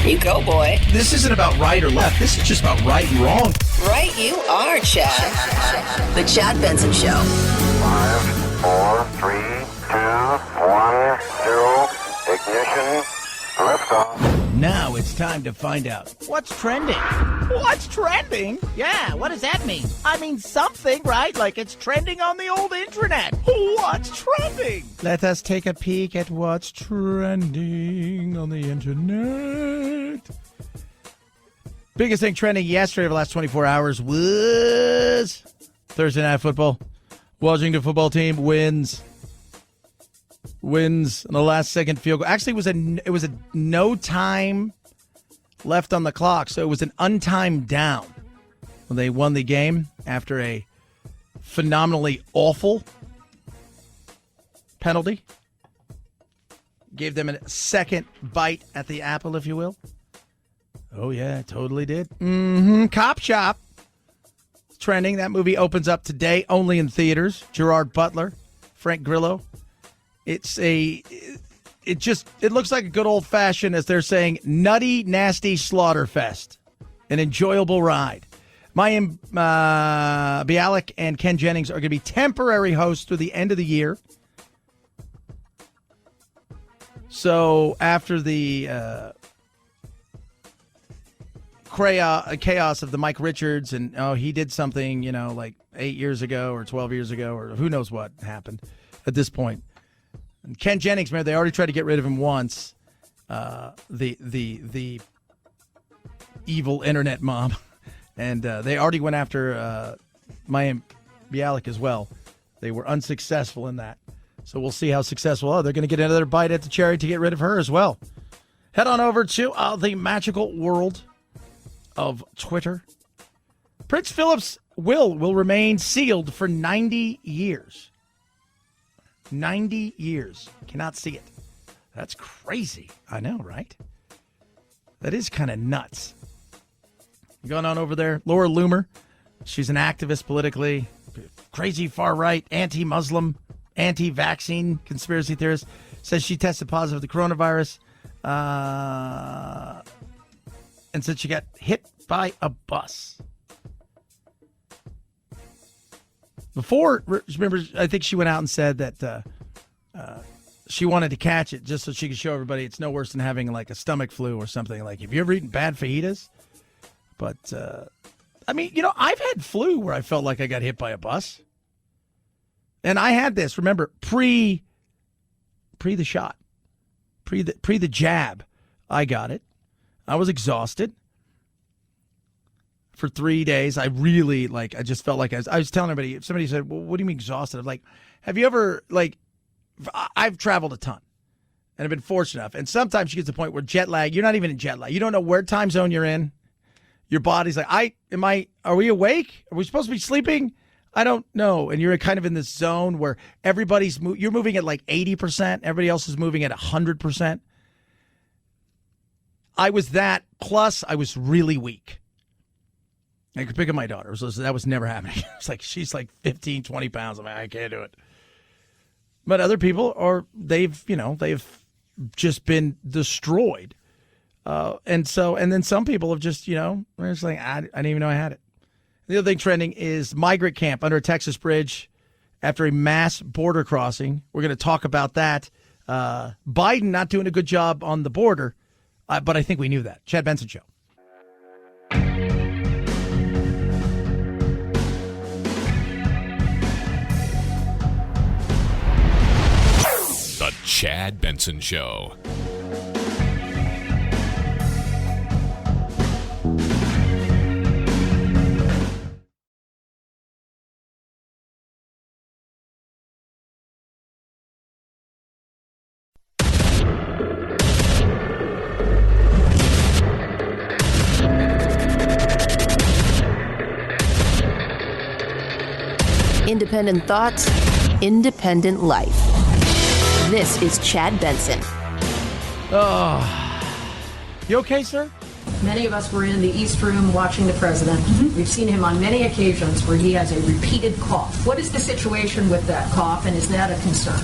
You go, boy. This isn't about right or left. This is just about right and wrong. Right you are, Chad. The Chad Benson Show. 5, 4, 3, 2, 1, 0. Ignition. Liftoff. Now it's time to find out what's trending. What's trending? Yeah, what does that mean? I mean something, right? Like it's trending on the old internet. What's trending? Let us take a peek at what's trending on the internet. Biggest thing trending yesterday over the last 24 hours was Thursday Night Football. Washington football team wins in the last second field goal. Actually, it was a no time left on the clock, so it was an untimed down when they won the game after a phenomenally awful penalty. Gave them a second bite at the apple, if you will. Oh, yeah, it totally did. Cop Shop. Trending. That movie opens up today, only in theaters. Gerard Butler, Frank Grillo. It looks like a good old fashioned, as they're saying, nutty, nasty slaughter fest. An enjoyable ride. Mayim Bialik and Ken Jennings are going to be temporary hosts through the end of the year. So after the chaos of the Mike Richards and he did something, like 8 years ago or 12 years ago or who knows what happened at this point. And Ken Jennings, man, they already tried to get rid of him once. The evil internet mob, and they already went after Mayim Bialik as well. They were unsuccessful in that. So we'll see how successful. They're going to get another bite at the cherry to get rid of her as well. Head on over to the magical world of Twitter. Prince Philip's will remain sealed for 90 years. 90 years. Cannot see it. That's crazy. I know, right? That is kind of nuts. Going on over there, Laura Loomer. She's an activist politically. Crazy far-right, anti-Muslim, anti-vaccine conspiracy theorist. Says she tested positive for the coronavirus. And said she got hit by a bus. Before, remember, I think she went out and said that she wanted to catch it just so she could show everybody it's no worse than having like a stomach flu or something. Like, have you ever eaten bad fajitas? But, I mean, I've had flu where I felt like I got hit by a bus. And I had this, remember, pre the shot, pre the jab. I got it. I was exhausted. For 3 days, I really, I just felt like I was telling everybody, if somebody said, well, what do you mean exhausted? I'm like, have you ever, I've traveled a ton, and I've been fortunate enough, and sometimes you get to the point where jet lag, you're not even in jet lag. You don't know where time zone you're in. Your body's like, are we awake? Are we supposed to be sleeping? I don't know. And you're kind of in this zone where you're moving at like 80%. Everybody else is moving at 100%. I was that, plus I was really weak. I could pick up my daughter. So that was never happening. It's like she's like 15, 20 pounds. I'm like, I can't do it. But other people they've just been destroyed. And then some people have just, they're just like, I didn't even know I had it. The other thing trending is migrant camp under a Texas bridge after a mass border crossing. We're going to talk about that. Biden not doing a good job on the border, but I think we knew that. Chad Benson Show. The Chad Benson Show. Independent thoughts, independent life. This is Chad Benson. You okay, sir? Many of us were in the East Room watching the president. We've seen him on many occasions where he has a repeated cough. What is the situation with that cough, and is that a concern?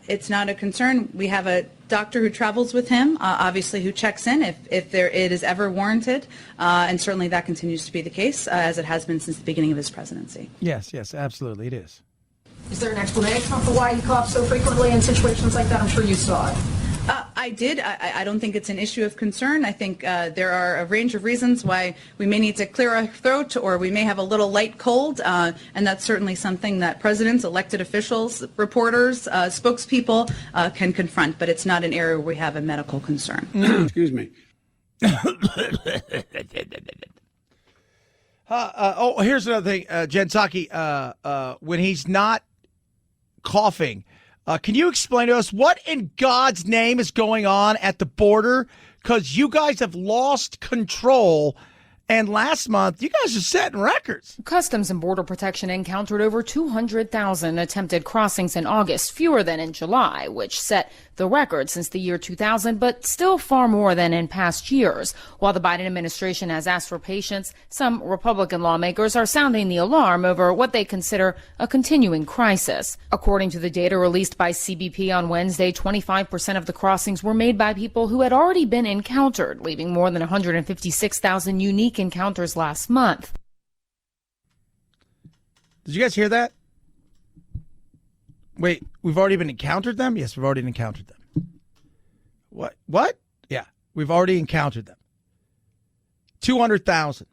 It's not a concern. We have a doctor who travels with him, obviously, who checks in if it is ever warranted, and certainly that continues to be the case, as it has been since the beginning of his presidency. Yes, absolutely, it is. Is there an explanation for why he coughs so frequently in situations like that? I'm sure you saw it. I did. I don't think it's an issue of concern. I think there are a range of reasons why we may need to clear our throat, or we may have a little light cold, and that's certainly something that presidents, elected officials, reporters, spokespeople can confront, but it's not an area where we have a medical concern. Excuse me. Here's another thing, Jen Psaki, when he's not coughing, can you explain to us what in God's name is going on at the border? Because you guys have lost control. And last month, you guys are setting records. Customs and Border Protection encountered over 200,000 attempted crossings in August, fewer than in July, which set the record since the year 2000, but still far more than in past years. While the Biden administration has asked for patience, some Republican lawmakers are sounding the alarm over what they consider a continuing crisis. According to the data released by CBP on Wednesday, 25% of the crossings were made by people who had already been encountered, leaving more than 156,000 unique encounters last month. Did you guys hear that? Wait, we've already been encountered them? Yes, we've already encountered them. What? Yeah, we've already encountered them. 200,000.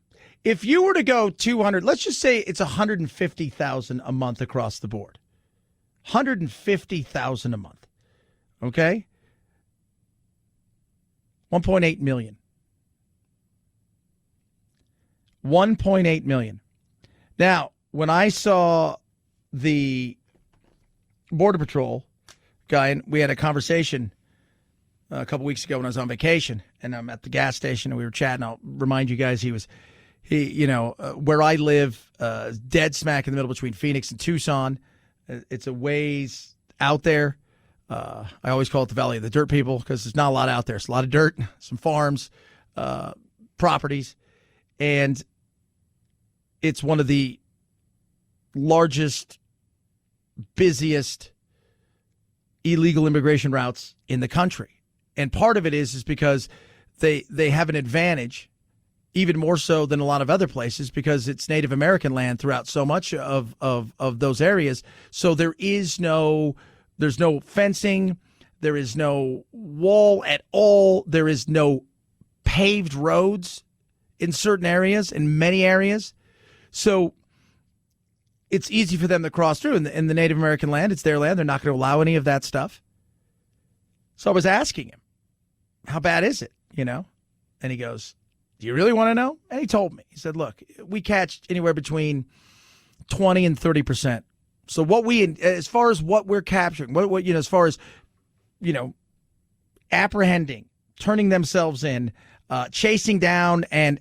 If you were to go 200, let's just say it's 150,000 a month across the board. 150,000 a month. Okay? 1.8 million. 1.8 million. Now, when I saw the Border Patrol guy, and we had a conversation a couple weeks ago when I was on vacation, and I'm at the gas station and we were chatting. I'll remind you guys, where I live, dead smack in the middle between Phoenix and Tucson. It's a ways out there. I always call it the Valley of the Dirt People because there's not a lot out there. It's a lot of dirt, some farms, properties, and it's one of the largest, busiest illegal immigration routes in the country. And part of it is because they have an advantage, even more so than a lot of other places, because it's Native American land throughout so much of those areas. So there's no fencing, there is no wall at all, there is no paved roads in certain areas, in many areas. So it's easy for them to cross through. In the Native American land, it's their land. They're not going to allow any of that stuff. So I was asking him, how bad is it, And he goes, do you really want to know? And he told me. He said, look, we catch anywhere between 20 and 30%. So as far as what we're capturing, as far as, apprehending, turning themselves in, chasing down and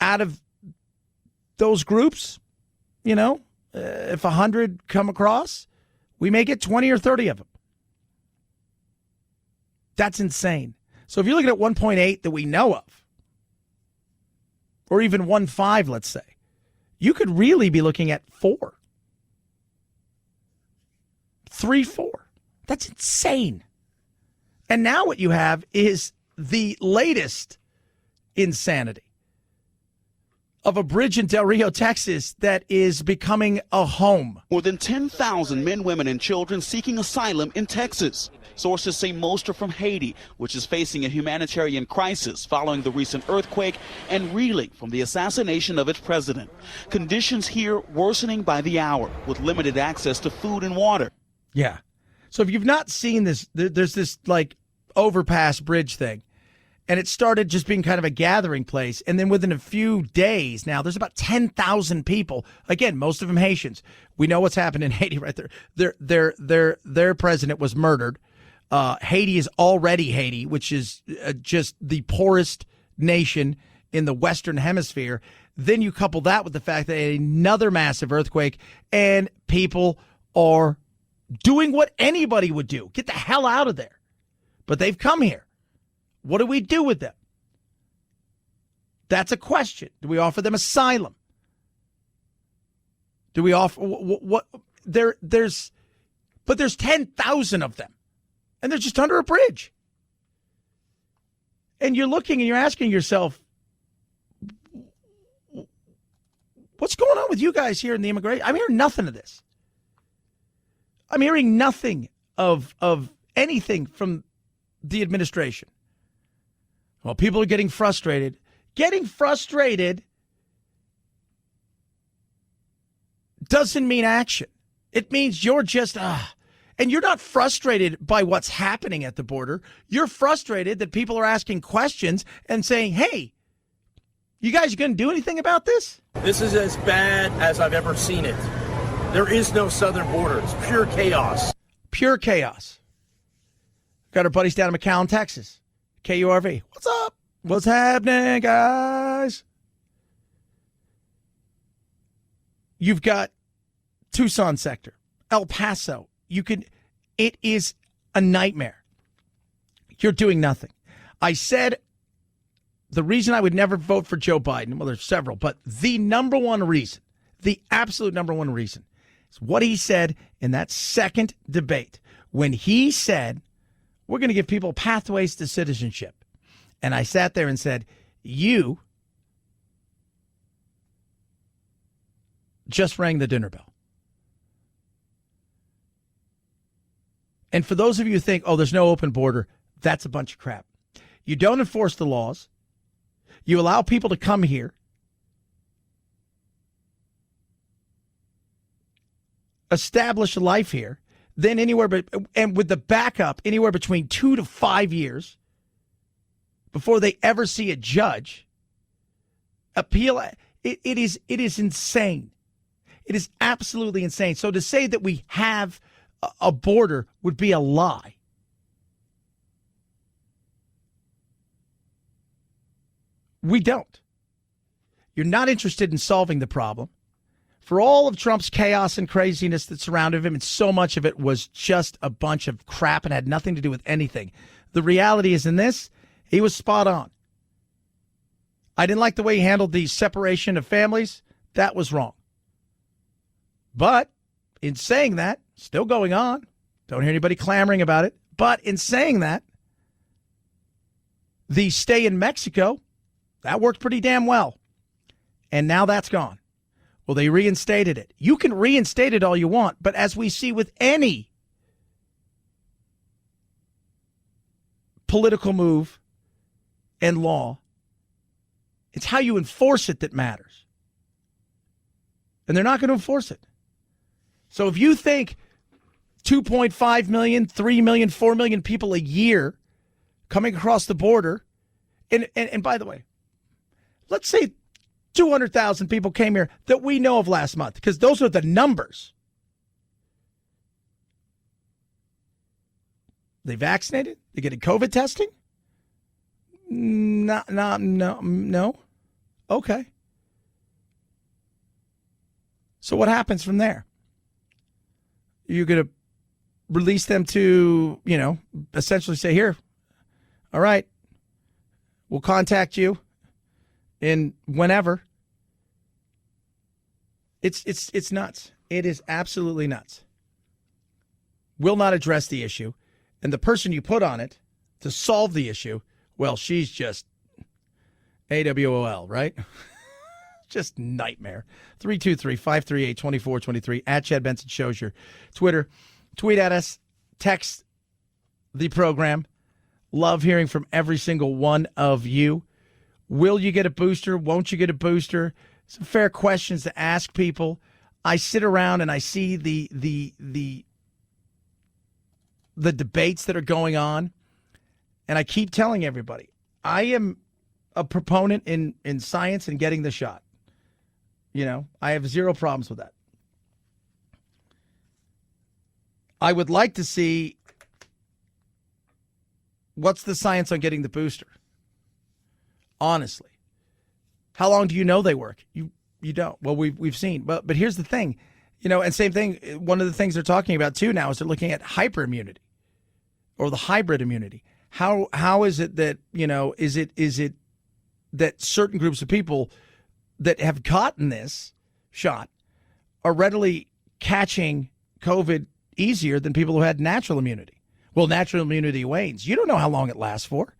out of those groups, if 100 come across, we may get 20 or 30 of them. That's insane. So if you're looking at 1.8 that we know of, or even 1.5, let's say, you could really be looking at 4. 3, 4. That's insane. And now what you have is the latest insanity of a bridge in Del Rio, Texas, that is becoming a home. More than 10,000 men, women, and children seeking asylum in Texas. Sources say most are from Haiti, which is facing a humanitarian crisis following the recent earthquake and reeling from the assassination of its president. Conditions here worsening by the hour, with limited access to food and water. Yeah. So if you've not seen this, there's this overpass bridge thing. And it started just being kind of a gathering place. And then within a few days now, there's about 10,000 people. Again, most of them Haitians. We know what's happened in Haiti right there. Their president was murdered. Haiti is already Haiti, which is just the poorest nation in the Western Hemisphere. Then you couple that with the fact that another massive earthquake and people are doing what anybody would do. Get the hell out of there. But they've come here. What do we do with them? That's a question. Do we offer them asylum? Do we offer what there's 10,000 of them and they're just under a bridge. And you're looking and you're asking yourself, what's going on with you guys here in the immigration? I'm hearing nothing of this. I'm hearing nothing of anything from the administration. Well, people are getting frustrated. Getting frustrated doesn't mean action. It means you're just, and you're not frustrated by what's happening at the border. You're frustrated that people are asking questions and saying, hey, you guys going to do anything about this? This is as bad as I've ever seen it. There is no southern border. It's pure chaos. Pure chaos. Got our buddies down in McAllen, Texas. KURV. What's up? What's happening, guys? You've got Tucson sector, El Paso. It is a nightmare. You're doing nothing. I said the reason I would never vote for Joe Biden, well, there's several, but the number one reason, the absolute number one reason, is what he said in that second debate when he said, we're going to give people pathways to citizenship. And I sat there and said, you just rang the dinner bell. And for those of you who think, oh, there's no open border, that's a bunch of crap. You don't enforce the laws. You allow people to come here. Establish a life here. Then and with the backup, anywhere between 2 to 5 years before they ever see a judge. Appeal. It is insane. It is absolutely insane. So to say that we have a border would be a lie. We don't. You're not interested in solving the problem. For all of Trump's chaos and craziness that surrounded him, and so much of it was just a bunch of crap and had nothing to do with anything. The reality is in this, he was spot on. I didn't like the way he handled the separation of families. That was wrong. But in saying that, still going on. Don't hear anybody clamoring about it. But in saying that, the stay in Mexico, that worked pretty damn well. And now that's gone. Well, they reinstated it. You can reinstate it all you want, but as we see with any political move and law, it's how you enforce it that matters. And they're not going to enforce it. So if you think 2.5 million, 3 million, 4 million people a year coming across the border, and by the way, let's say 200,000 people came here that we know of last month, because those are the numbers. They vaccinated? They getting COVID testing? No. Okay. So what happens from there? You're going to release them to, essentially say, here, all right, we'll contact you in whenever. It's nuts. It is absolutely nuts. Will not address the issue. And the person you put on it to solve the issue, well, she's just AWOL, right? Just nightmare. 323-538-2423. At Chad Benson Shows your Twitter. Tweet at us. Text the program. Love hearing from every single one of you. Will you get a booster? Won't you get a booster? Some fair questions to ask people. I sit around and I see the debates that are going on, and I keep telling everybody, I am a proponent in science and getting the shot. I have zero problems with that. I would like to see what's the science on getting the booster. Honestly. How long do you know they work? You don't. Well, we've seen. But here's the thing, and same thing. One of the things they're talking about too now is they're looking at hyperimmunity or the hybrid immunity. How is it that is it that certain groups of people that have gotten this shot are readily catching COVID easier than people who had natural immunity? Well, natural immunity wanes. You don't know how long it lasts for.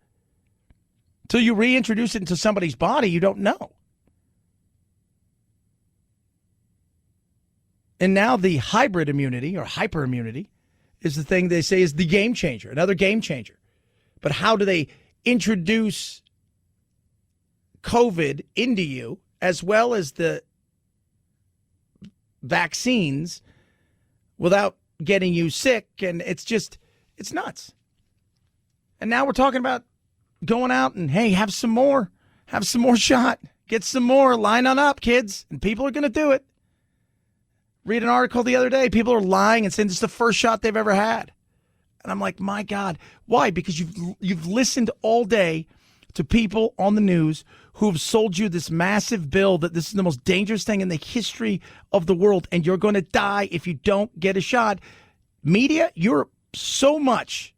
Till you reintroduce it into somebody's body, you don't know. And now the hybrid immunity or hyperimmunity is the thing they say is the game changer, another game changer. But how do they introduce COVID into you as well as the vaccines without getting you sick? And it's nuts. And now we're talking about going out and, hey, have some more shot, get some more, line on up, kids. And people are going to do it. Read an article the other day. People are lying and saying this is the first shot they've ever had. And I'm like, my God, why? Because you've listened all day to people on the news who have sold you this massive bill that this is the most dangerous thing in the history of the world, and you're going to die if you don't get a shot. Media, you're so much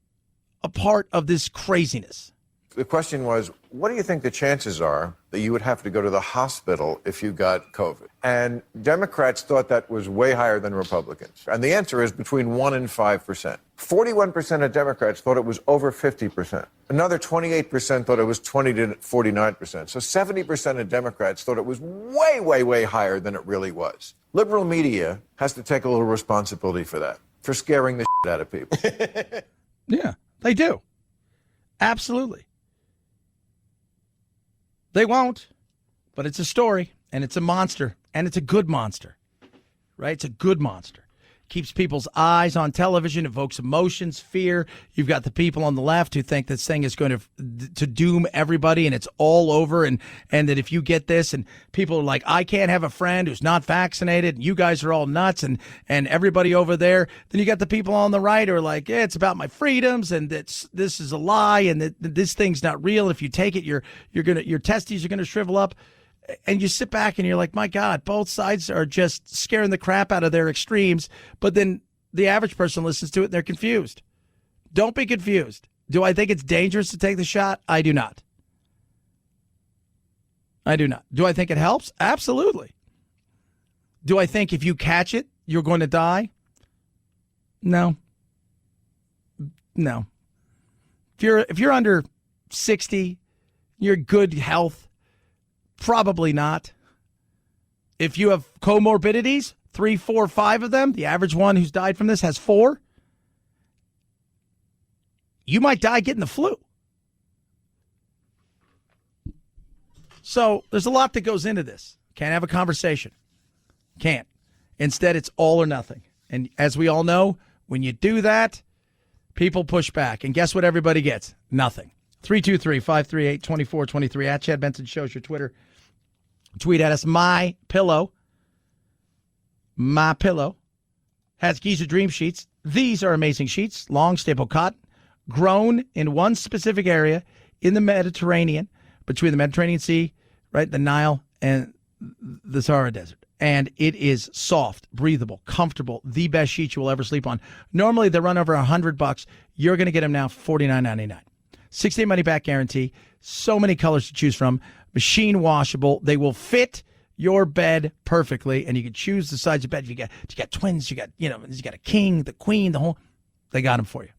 a part of this craziness. The question was, what do you think the chances are that you would have to go to the hospital if you got COVID? And Democrats thought that was way higher than Republicans. And the answer is between 1% and 5%. 41% of Democrats thought it was over 50%. Another 28% thought it was 20 to 49%. So 70% of Democrats thought it was way, way, way higher than it really was. Liberal media has to take a little responsibility for that, for scaring the shit out of people. Yeah, they do. Absolutely. They won't, but it's a story, and it's a monster, and it's a good monster, right? It's a good monster. Keeps people's eyes on television, evokes emotions, fear. You've got the people on the left who think this thing is going to doom everybody, and it's all over, and that if you get this, and people are like, I can't have a friend who's not vaccinated, and you guys are all nuts, and everybody over there. Then you got the people on the right who are like, yeah, it's about my freedoms, and this is a lie, and that this thing's not real. If you take it, your testes are gonna shrivel up. And you sit back and you're like, my God, both sides are just scaring the crap out of their extremes. But then the average person listens to it and they're confused. Don't be confused. Do I think it's dangerous to take the shot? I do not. I do not. Do I think it helps? Absolutely. Do I think if you catch it, you're going to die? No. No. If you're under 60, you're good health. Probably not. If you have comorbidities, 3, 4, 5 of them, the average one who's died from this has 4, you might die getting the flu. So there's a lot that goes into this. Can't have a conversation. Can't. Instead, it's all or nothing. And as we all know, when you do that, people push back. And guess what everybody gets? Nothing. 323-538-2423 at Chad Benson Show's your Twitter. Tweet at us. My Pillow has Giza Dream Sheets. These are amazing sheets, long staple cotton, grown in one specific area in the Mediterranean, between the Mediterranean Sea, right, the Nile, and the Sahara Desert. And it is soft, breathable, comfortable, the best sheet you will ever sleep on. Normally, they run over $100. You're going to get them now for $49.99. 6-day money-back guarantee. So many colors to choose from. Machine washable. They will fit your bed perfectly, and you can choose the size of bed. You got twins. You got a king, the queen, the whole. They got them for you.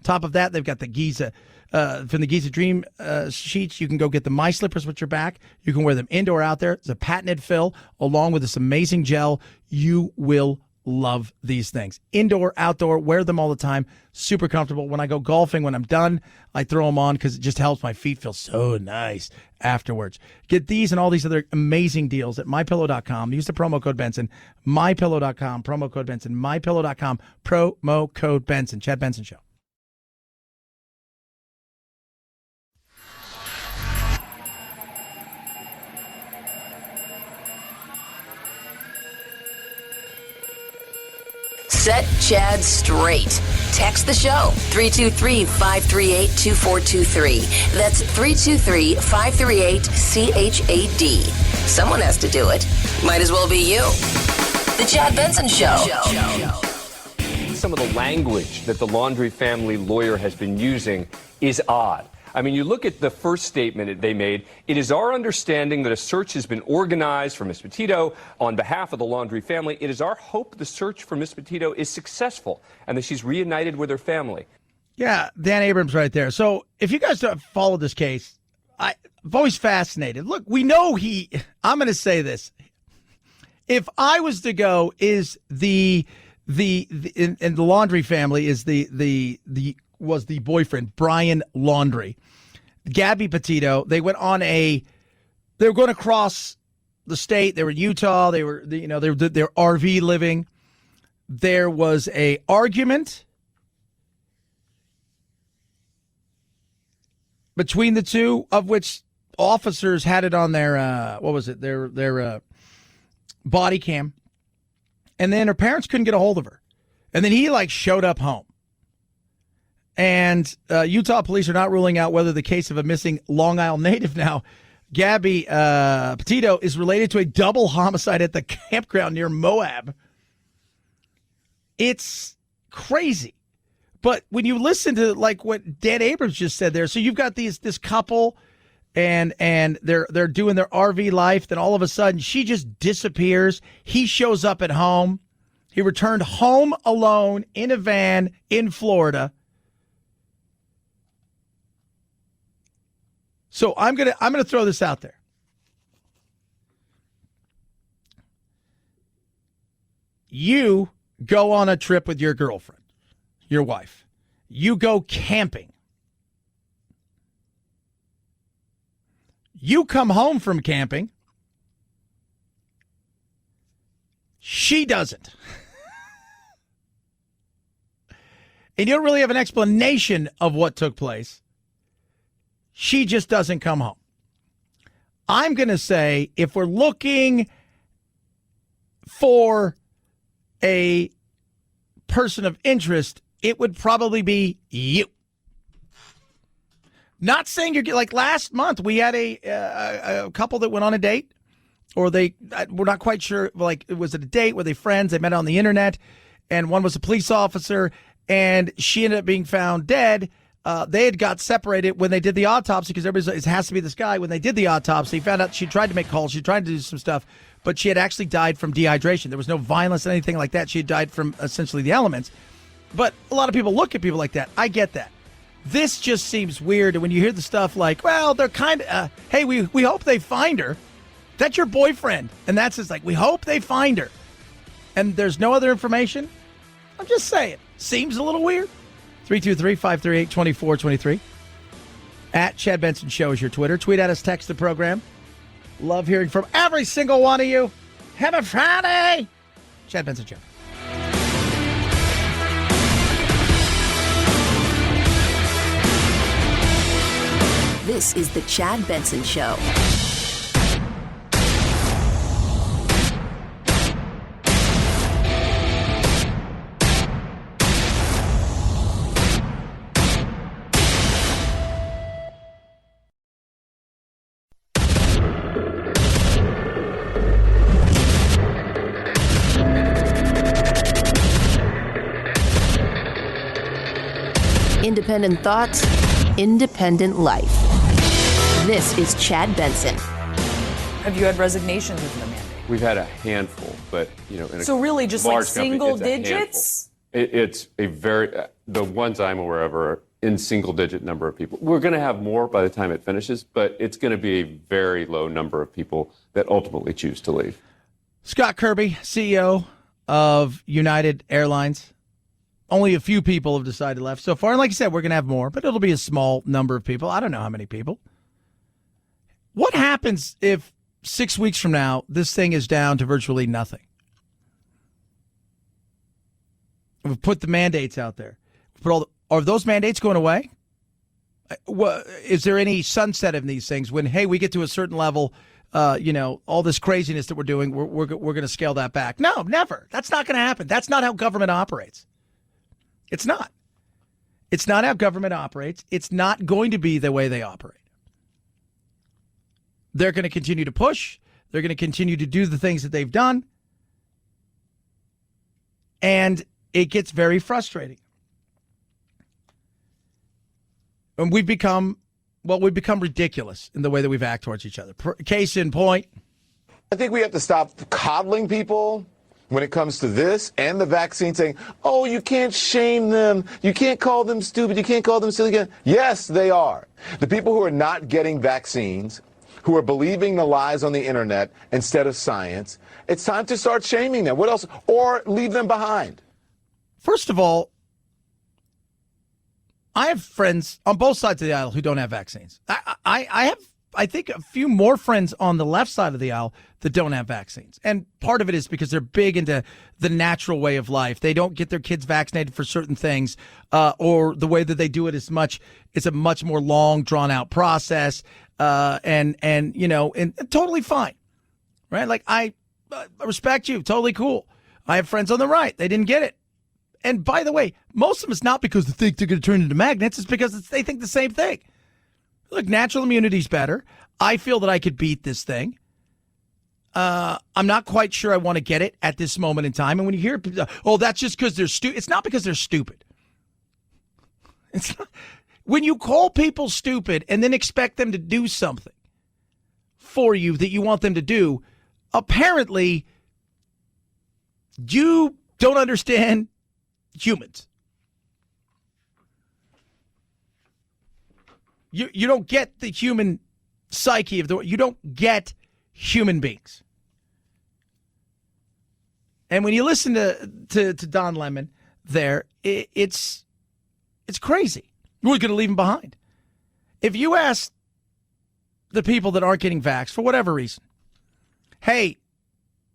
Top of that, they've got the Giza from the Giza Dream sheets. You can go get the My Slippers with your back. You can wear them indoor, out there. It's a patented fill along with this amazing gel. You will love these things. Indoor, outdoor, wear them all the time. Super comfortable. When I go golfing, when I'm done, I throw them on because it just helps my feet feel so nice afterwards. Get these and all these other amazing deals at MyPillow.com. Use the promo code Benson. MyPillow.com, promo code Benson. MyPillow.com, promo code Benson. Chad Benson Show. Set Chad straight. Text the show, 323-538-2423. That's 323-538-CHAD. Someone has to do it. Might as well be you. The Chad Benson Show. Some of the language that the Laundrie family lawyer has been using is odd. I mean, you look at the first statement they made. It is our understanding that a search has been organized for Ms. Petito on behalf of the Laundrie family. It is our hope the search for Ms. Petito is successful and that she's reunited with her family. Yeah, Dan Abrams right there. So if you guys don't follow this case, I'm always fascinated. Look, we know I'm going to say this. If I was to go, is in the Laundrie family is was the boyfriend, Brian Laundrie. Gabby Petito, they were going to cross the state. They were in Utah. They were RV living. There was a argument between the two, of which officers had it on their their body cam. And then her parents couldn't get a hold of her. And then he showed up home. And Utah police are not ruling out whether the case of a missing Long Island native now, Gabby Petito, is related to a double homicide at the campground near Moab. It's crazy. But when you listen to what Dan Abrams just said there, so you've got this couple and they're doing their RV life, then all of a sudden she just disappears. He shows up at home. He returned home alone in a van in Florida. So I'm gonna throw this out there. You go on a trip with your girlfriend, your wife. You go camping. You come home from camping. She doesn't. And you don't really have an explanation of what took place. She just doesn't come home. I'm going to say, if we're looking for a person of interest, it would probably be you. Not saying you're like last month, we had a couple that went on a date, or we're not quite sure, was it a date? Were they friends? They met on the internet, and one was a police officer, and she ended up being found dead. They had got separated when they did the autopsy, because everybody said it has to be this guy. When they did the autopsy, found out she tried to make calls. She tried to do some stuff, but she had actually died from dehydration. There was no violence or anything like that. She had died from essentially the elements. But a lot of people look at people like that. I get that. This just seems weird. And when you hear the stuff like, well, they're kind of, hey, we hope they find her. That's your boyfriend. And that's just we hope they find her. And there's no other information. I'm just saying. Seems a little weird. 323-538-2423. At Chad Benson Show is your Twitter. Tweet at us, text the program. Love hearing from every single one of you. Have a Friday. Chad Benson Show. This is the Chad Benson Show. Independent thoughts, independent life. This is Chad Benson. Have you had resignations with the mandate? We've had a handful, but so really just single digits? It's a very the ones I'm aware of are in single digit number of people. We're going to have more by the time it finishes, but it's going to be a very low number of people that ultimately choose to leave. Scott Kirby, CEO of United Airlines. Only a few people have decided left so far. And like I said, we're going to have more, but it'll be a small number of people. I don't know how many people. What happens if 6 weeks from now, this thing is down to virtually nothing? We've put the mandates out there. Are those mandates going away? Is there any sunset in these things when, hey, we get to a certain level, all this craziness that we're doing, we're going to scale that back? No, never. That's not going to happen. That's not how government operates. It's not. It's not how government operates. It's not going to be the way they operate. They're going to continue to push. They're going to continue to do the things that they've done. And it gets very frustrating. And we've become ridiculous in the way that we act towards each other. Case in point. I think we have to stop coddling people when it comes to this and the vaccine, saying, oh, you can't shame them. You can't call them stupid. You can't call them silly. Yes, they are. The people who are not getting vaccines, who are believing the lies on the internet instead of science, it's time to start shaming them. What else? Or leave them behind. First of all, I have friends on both sides of the aisle who don't have vaccines. I have, I think, a few more friends on the left side of the aisle that don't have vaccines. And part of it is because they're big into the natural way of life. They don't get their kids vaccinated for certain things, or the way that they do it is it's a much more long, drawn out process. And totally fine. Right? Like, I respect you. Totally cool. I have friends on the right. They didn't get it. And by the way, most of them it's not because they think they're going to turn into magnets. It's because they think the same thing. Look, natural immunity's better. I feel that I could beat this thing. I'm not quite sure I want to get it at this moment in time. And when you hear people, oh, that's just because they're stupid. It's not because they're stupid. It's not. When you call people stupid and then expect them to do something for you that you want them to do, apparently you don't understand humans. You don't get the human psyche of the world. You don't human beings. And when you listen to Don Lemon there, it's crazy. We're going to leave him behind. If you ask the people that aren't getting vaxxed for whatever reason, hey,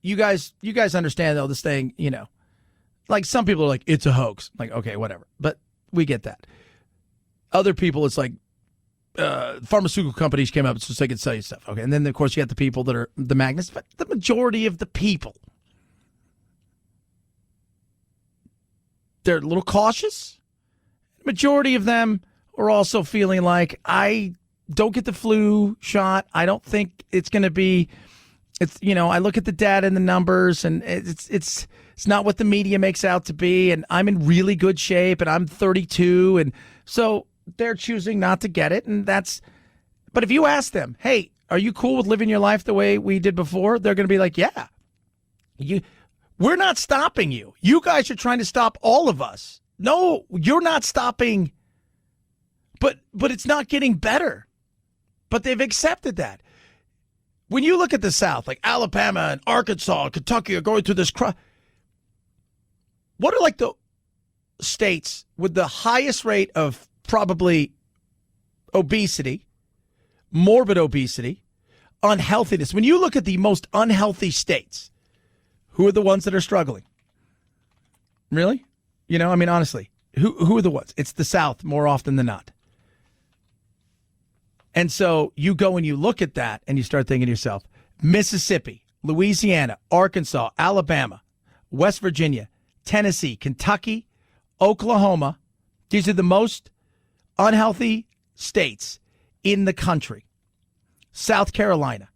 you guys understand though this thing, like some people are like, it's a hoax. Like, okay, whatever. But we get that. Other people, it's like pharmaceutical companies came up so they could sell you stuff. Okay, and then of course you got the people that are the magnets, but the majority of the people, they're a little cautious. The majority of them are also feeling like, I don't get the flu shot. I don't think it's going to be. I look at the data and the numbers, and it's not what the media makes out to be. And I'm in really good shape, and I'm 32, and so they're choosing not to get it, and that's. But if you ask them, hey, are you cool with living your life the way we did before? They're going to be like, yeah. We're not stopping you. You guys are trying to stop all of us. No, you're not stopping. But it's not getting better. But they've accepted that. When you look at the South, like Alabama and Arkansas and Kentucky are going through this what are like the states with the highest rate of probably obesity, morbid obesity, unhealthiness? When you look at the most unhealthy states, who are the ones that are struggling? Really? Honestly, who are the ones? It's the South more often than not. And so you go and you look at that and you start thinking to yourself, Mississippi, Louisiana, Arkansas, Alabama, West Virginia, Tennessee, Kentucky, Oklahoma. These are the most unhealthy states in the country. South Carolina.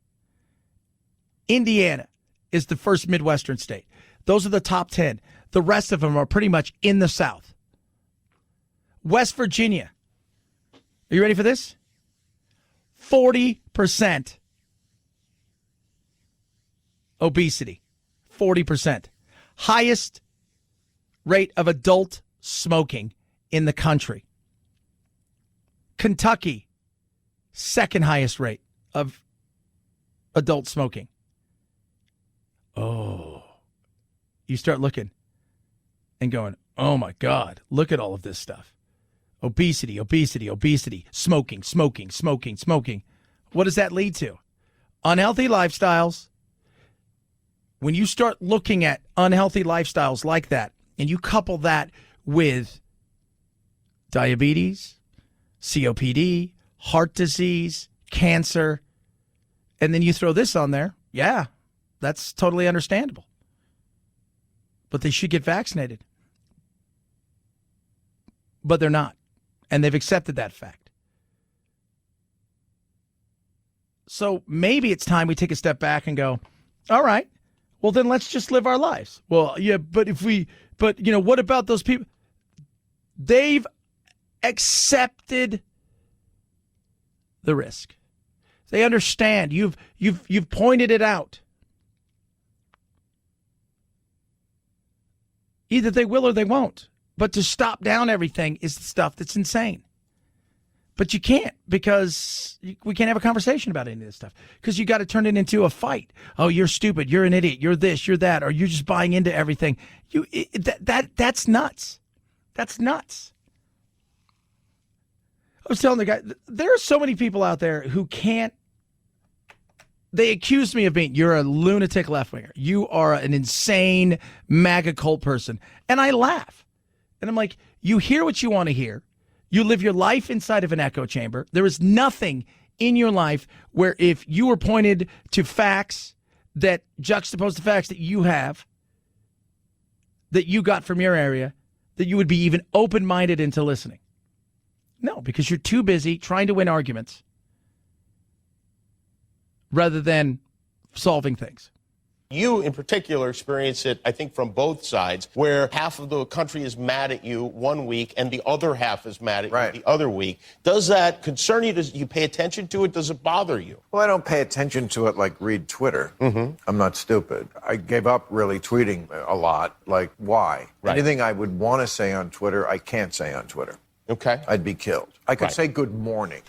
Indiana is the first Midwestern state. Those are the top 10. The rest of them are pretty much in the South. West Virginia. Are you ready for this? 40% obesity. 40%. Highest rate of adult smoking in the country. Kentucky, second highest rate of adult smoking. Oh. You start looking and going, oh my God, look at all of this stuff. Obesity, obesity, obesity, smoking, smoking, smoking, smoking. What does that lead to? Unhealthy lifestyles. When you start looking at unhealthy lifestyles like that, and you couple that with diabetes, COPD, heart disease, cancer, and then you throw this on there, yeah, that's totally understandable. But they should get vaccinated. But they're not. And they've accepted that fact. So maybe it's time we take a step back and go, all right, well, then let's just live our lives. Well, yeah, but what about those people? They've accepted the risk. They understand. You've pointed it out. Either they will or they won't. But to stop down everything is the stuff that's insane. But you can't, because we can't have a conversation about any of this stuff, because you got to turn it into a fight. Oh, you're stupid. You're an idiot. You're this. You're that. Or you're just buying into everything. That's nuts. That's nuts. I was telling the guy, there are so many people out there who can't. They accused me of being, you're a lunatic left-winger. You are an insane MAGA cult person. And I laugh. And I'm like, you hear what you want to hear. You live your life inside of an echo chamber. There is nothing in your life where if you were pointed to facts that juxtapose the facts that you have, that you got from your area, that you would be even open-minded into listening. No, because you're too busy trying to win arguments rather than solving things. You, in particular, experience it, I think, from both sides, where half of the country is mad at you one week and the other half is mad at you the other week. Does that concern you? Does you pay attention to it? Does it bother you? Well, I don't pay attention to it like read Twitter. I'm not stupid. I gave up really tweeting a lot. Like, why? Anything I would want to say on Twitter, I can't say on Twitter. Okay. I'd be killed. I could say good morning.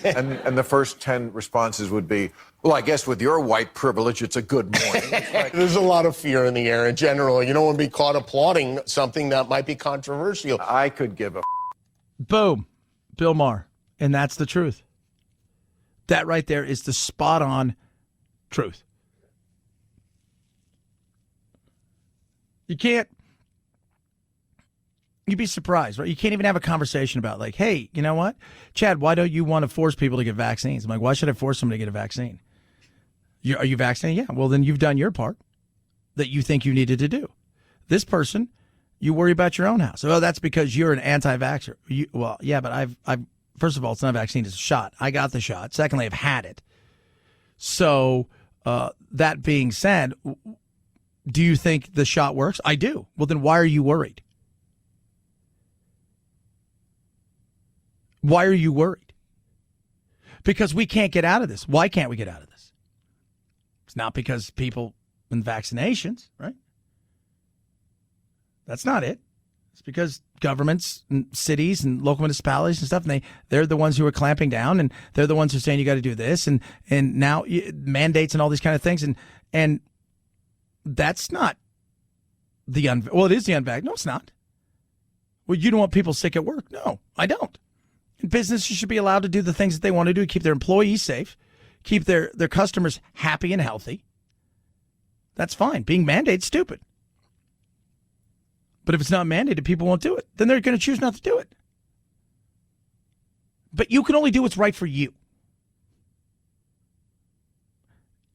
and the first 10 responses would be, well, I guess with your white privilege, it's a good morning. There's a lot of fear in the air in general. You don't want to be caught applauding something that might be controversial. I could give a Boom. Bill Maher. And that's the truth. That right there is the spot-on truth. You can't. You'd be surprised, right? You can't even have a conversation about, like, hey, you know what? Chad, why don't you want to force people to get vaccines? I'm like, why should I force somebody to get a vaccine? Are you vaccinated? Yeah. Well, then you've done your part that you think you needed to do. This person, you worry about your own house. Oh, that's because you're an anti-vaxxer. Well, yeah, but I've first of all, it's not a vaccine, it's a shot. I got the shot. Secondly, I've had it. So that being said, do you think the shot works? I do. Well, then why are you worried? Why are you worried? Because we can't get out of this. Why can't we get out of this? It's not because people in vaccinations, right? That's not it. It's because governments and cities and local municipalities and stuff, and they're the ones who are clamping down, and they're the ones who are saying you got to do this, and now mandates and all these kind of things, and that's not the well, it is the unvaccinated. No, it's not. Well, you don't want people sick at work. No, I don't. Businesses should be allowed to do the things that they want to do, keep their employees safe, keep their customers happy and healthy. That's fine. Being mandated, stupid. But if it's not mandated, people won't do it. Then they're going to choose not to do it. But you can only do what's right for you.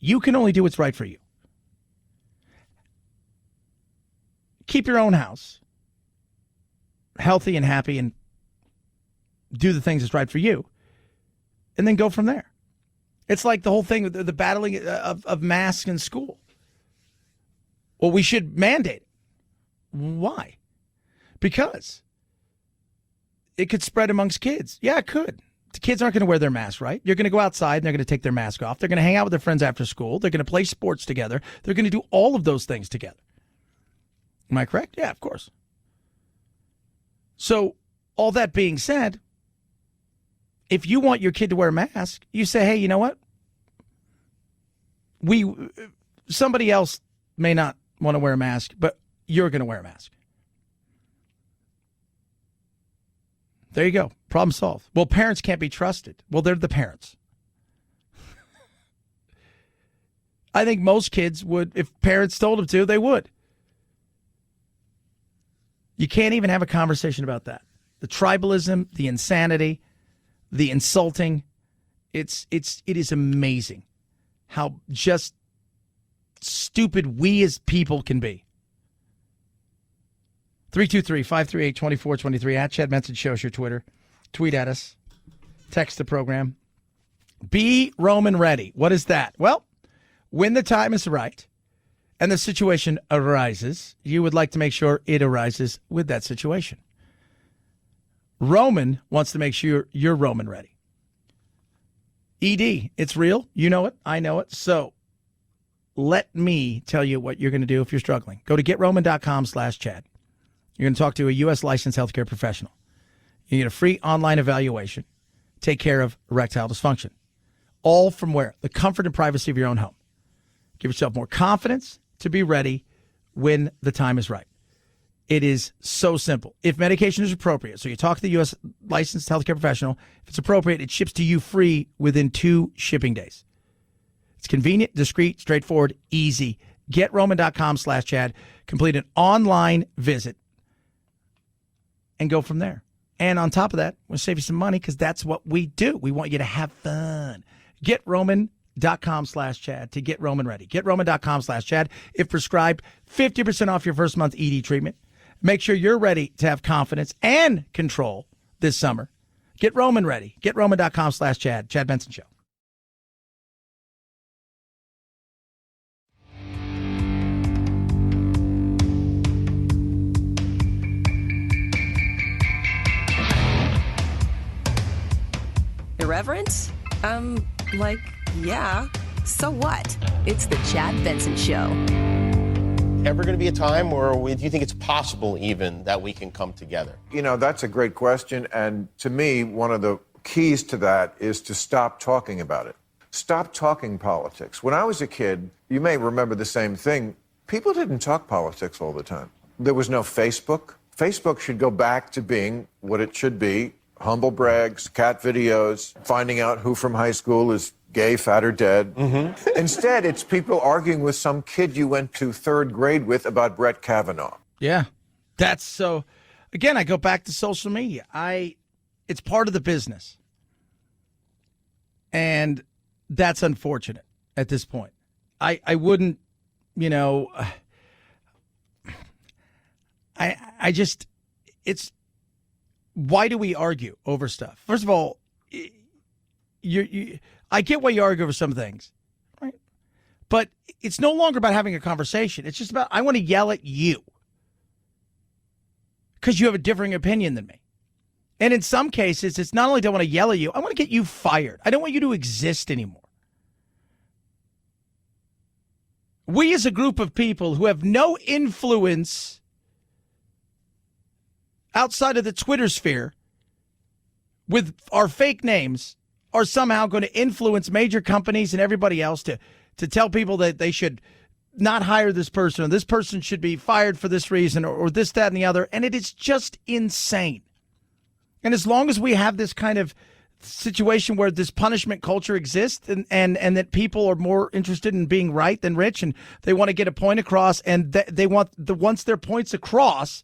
You can only do what's right for you. Keep your own house healthy and happy and do the things that's right for you, and then go from there. It's like the whole thing, the battling of masks in school. Well, we should mandate it. Why? Because it could spread amongst kids. Yeah, it could. The kids aren't going to wear their mask, right? You're going to go outside and they're going to take their mask off. They're going to hang out with their friends after school. They're going to play sports together. They're going to do all of those things together. Am I correct? Yeah, of course. So all that being said, if you want your kid to wear a mask, you say, hey, you know what? Somebody else may not want to wear a mask, but you're going to wear a mask. There you go. Problem solved. Well, parents can't be trusted. Well, they're the parents. I think most kids would, if parents told them to, they would. You can't even have a conversation about that. The tribalism, the insanity, the insulting, it is amazing how just stupid we as people can be. 323-538-2423 at Chad Benson Show is your Twitter. Tweet at us. Text the program. Be Roman ready. What is that? Well, when the time is right and the situation arises, you would like to make sure it arises with that situation. Roman wants to make sure you're Roman ready. ED, it's real. You know it. I know it. So let me tell you what you're going to do if you're struggling. Go to GetRoman.com/Chad. You're going to talk to a U.S. licensed healthcare professional. You get a free online evaluation. Take care of erectile dysfunction. All from where? The comfort and privacy of your own home. Give yourself more confidence to be ready when the time is right. It is so simple. If medication is appropriate, so you talk to the U.S. licensed healthcare professional, if it's appropriate, it ships to you free within 2 shipping days. It's convenient, discreet, straightforward, easy. GetRoman.com/Chad. Complete an online visit and go from there. And on top of that, we'll save you some money because that's what we do. We want you to have fun. GetRoman.com/Chad to get Roman ready. GetRoman.com/Chad. If prescribed, 50% off your first month ED treatment. Make sure you're ready to have confidence and control this summer. Get Roman ready. GetRoman.com/Chad. Chad Benson Show. Irreverent? Yeah. So what? It's the Chad Benson Show. Ever going to be a time where do you think it's possible even that we can come together? You know, that's a great question. And to me, one of the keys to that is to stop talking about it. Stop talking politics. When I was a kid, you may remember the same thing. People didn't talk politics all the time. There was no Facebook. Facebook should go back to being what it should be. Humble brags, cat videos, finding out who from high school is gay, fat, or dead. Mm-hmm. Instead, it's people arguing with some kid you went to 3rd grade with about Brett Kavanaugh. Yeah, that's so. Again, I go back to social media. It's part of the business. And that's unfortunate at this point. I wouldn't, I just, it's, why do we argue over stuff? First of all, I get why you argue over some things, right? But it's no longer about having a conversation. It's just about, I want to yell at you because you have a differing opinion than me. And in some cases, it's not only do I want to yell at you, I want to get you fired. I don't want you to exist anymore. We as a group of people who have no influence outside of the Twitter sphere with our fake names are somehow going to influence major companies and everybody else to tell people that they should not hire this person or this person should be fired for this reason or this, that, and the other. And it is just insane. And as long as we have this kind of situation where this punishment culture exists and that people are more interested in being right than rich and they want to get a point across and they want once their point's across,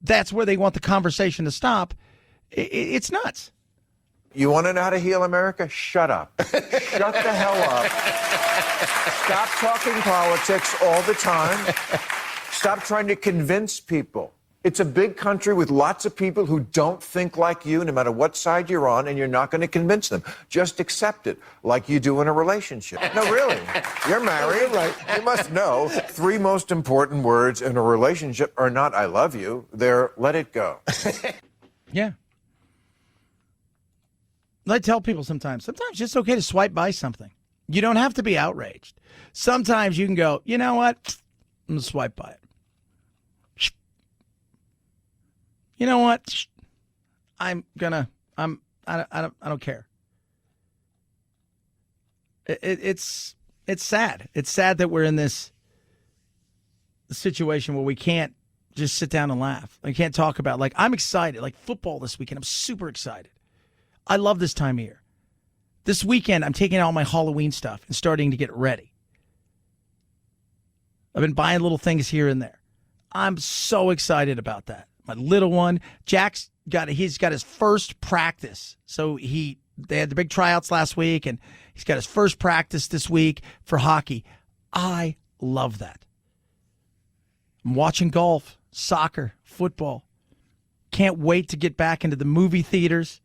that's where they want the conversation to stop. It's nuts. You want to know how to heal America? Shut up. Shut the hell up. Stop talking politics all the time. Stop trying to convince people. It's a big country with lots of people who don't think like you, no matter what side you're on, and you're not going to convince them. Just accept it, like you do in a relationship. No, really. You're married. Right. You must know 3 most important words in a relationship are not I love you. They're let it go. Yeah. I tell people sometimes it's just okay to swipe by something. You don't have to be outraged. Sometimes you can go, you know what? I'm going to swipe by it. You know what? I don't care. It's sad. It's sad that we're in this situation where we can't just sit down and laugh. I can't talk about, I'm excited. Football this weekend. I'm super excited. I love this time of year. This weekend, I'm taking out my Halloween stuff and starting to get ready. I've been buying little things here and there. I'm so excited about that. My little one, Jack's he's got his first practice. So they had the big tryouts last week, and he's got his first practice this week for hockey. I love that. I'm watching golf, soccer, football. Can't wait to get back into the movie theaters.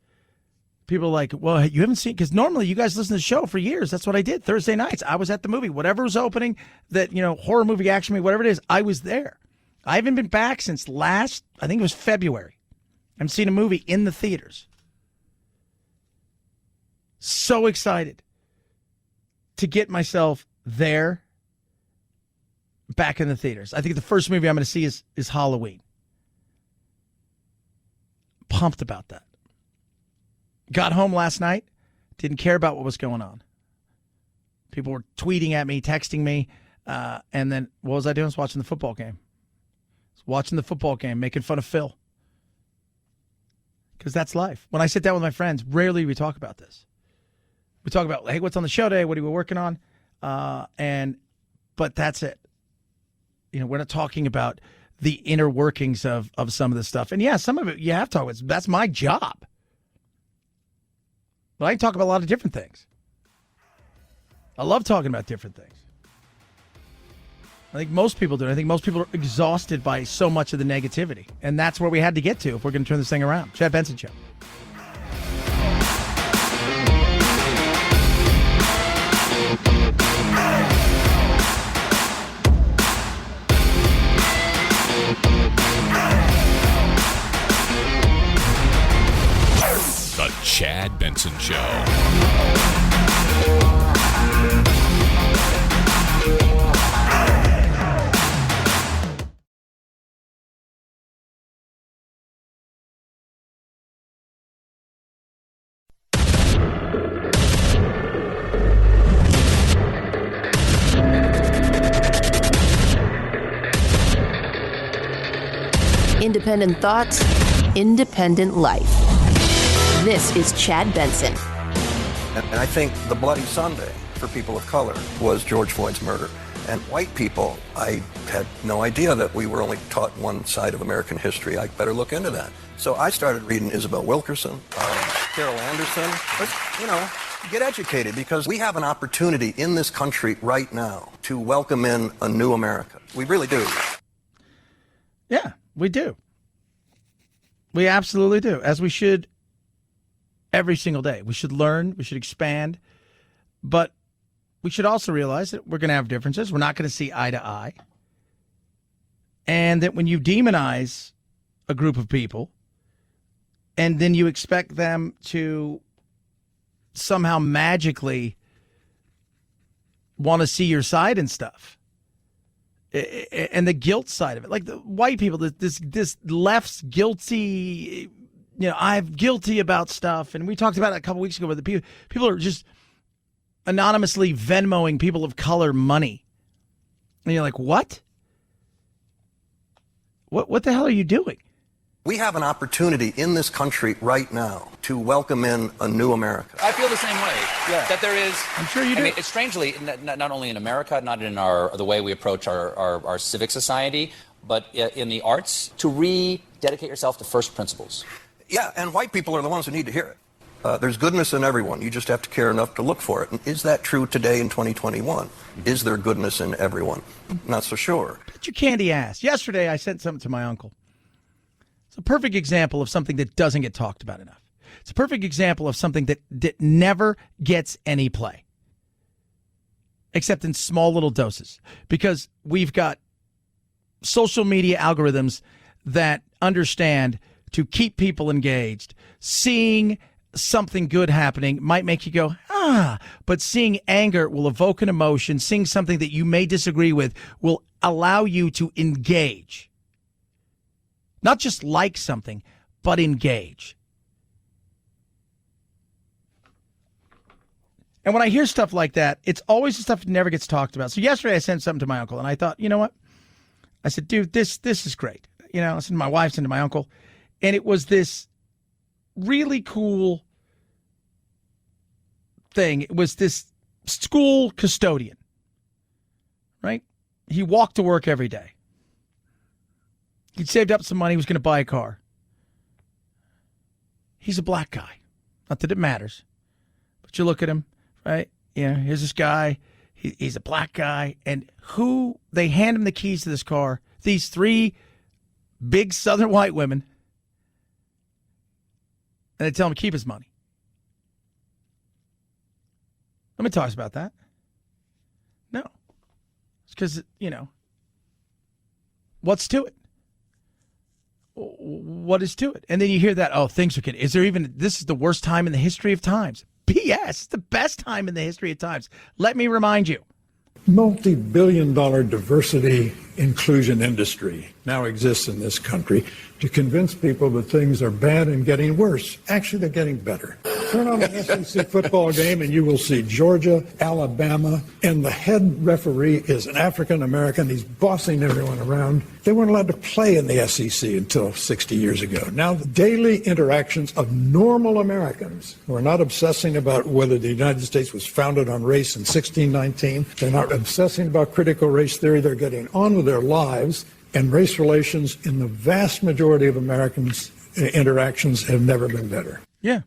People are like, well, you haven't seen, because normally you guys listen to the show for years. That's what I did. Thursday nights, I was at the movie. Whatever was opening, that, horror movie, action movie, whatever it is, I was there. I haven't been back since I think it was February. I'm seeing a movie in the theaters. So excited to get myself there, back in the theaters. I think the first movie I'm going to see is Halloween. Pumped about that. Got home last night, didn't care about what was going on. People were tweeting at me, texting me, and then what was I doing? I was watching the football game. Making fun of Phil. Because that's life. When I sit down with my friends, rarely we talk about this. We talk about, hey, what's on the show today? What are we working on? But that's it. We're not talking about the inner workings of some of this stuff. And yeah, some of it you have to talk about. That's my job. But I can talk about a lot of different things. I love talking about different things. I think most people do. I think most people are exhausted by so much of the negativity. And that's where we had to get to if we're going to turn this thing around. Chad Benson Show. The Chad Benson Show. Independent thoughts, independent life. This is Chad Benson. And I think the Bloody Sunday for people of color was George Floyd's murder. And white people, I had no idea that we were only taught one side of American history. I better look into that. So I started reading Isabel Wilkerson, Carol Anderson. Get educated, because we have an opportunity in this country right now to welcome in a new America. We really do. Yeah, we do. We absolutely do, as we should every single day. We should learn, we should expand, but we should also realize that we're going to have differences. We're not going to see eye to eye. And that when you demonize a group of people and then you expect them to somehow magically want to see your side and stuff, and the guilt side of it, like the white people, this left's guilty, I'm guilty about stuff. And we talked about it a couple weeks ago, where the people are just anonymously Venmoing people of color money. And you're like, what? What the hell are you doing? We have an opportunity in this country right now to welcome in a new America. I feel the same way. Yeah. That there is. I'm sure you do. I mean, it's strangely, not only in America, not in the way we approach our civic society, but in the arts, to rededicate yourself to first principles. Yeah, and white people are the ones who need to hear it. There's goodness in everyone. You just have to care enough to look for it. And is that true today in 2021? Is there goodness in everyone? Not so sure. Get your candy ass. Yesterday, I sent something to my uncle. It's a perfect example of something that doesn't get talked about enough. It's a perfect example of something that never gets any play, except in small little doses, because we've got social media algorithms that understand to keep people engaged. Seeing something good happening might make you go, but seeing anger will evoke an emotion. Seeing something that you may disagree with will allow you to engage. Not just like something, but engage. And when I hear stuff like that, it's always the stuff that never gets talked about. So yesterday I sent something to my uncle, and I thought, you know what? I said, dude, this is great. I sent to my wife, sent to my uncle, and it was this really cool thing. It was this school custodian, right? He walked to work every day. He'd saved up some money. He was going to buy a car. He's a black guy. Not that it matters. But you look at him, right? Here's this guy. He's a black guy. And they hand him the keys to this car. These three big southern white women. And they tell him to keep his money. Nobody talks about that. No. It's because, what's to it? What is to it? And then you hear that, things are good. This is the worst time in the history of times. BS. It's the best time in the history of times. Let me remind you. Multi-billion-dollar diversity inclusion industry now exists in this country to convince people that things are bad and getting worse. Actually, they're getting better. Turn on an SEC football game and you will see Georgia, Alabama, and the head referee is an African-American. He's bossing everyone around. They weren't allowed to play in the SEC until 60 years ago. Now, the daily interactions of normal Americans who are not obsessing about whether the United States was founded on race in 1619, they're not obsessing about critical race theory, they're getting on with their lives, and race relations in the vast majority of Americans' interactions have never been better. Yeah.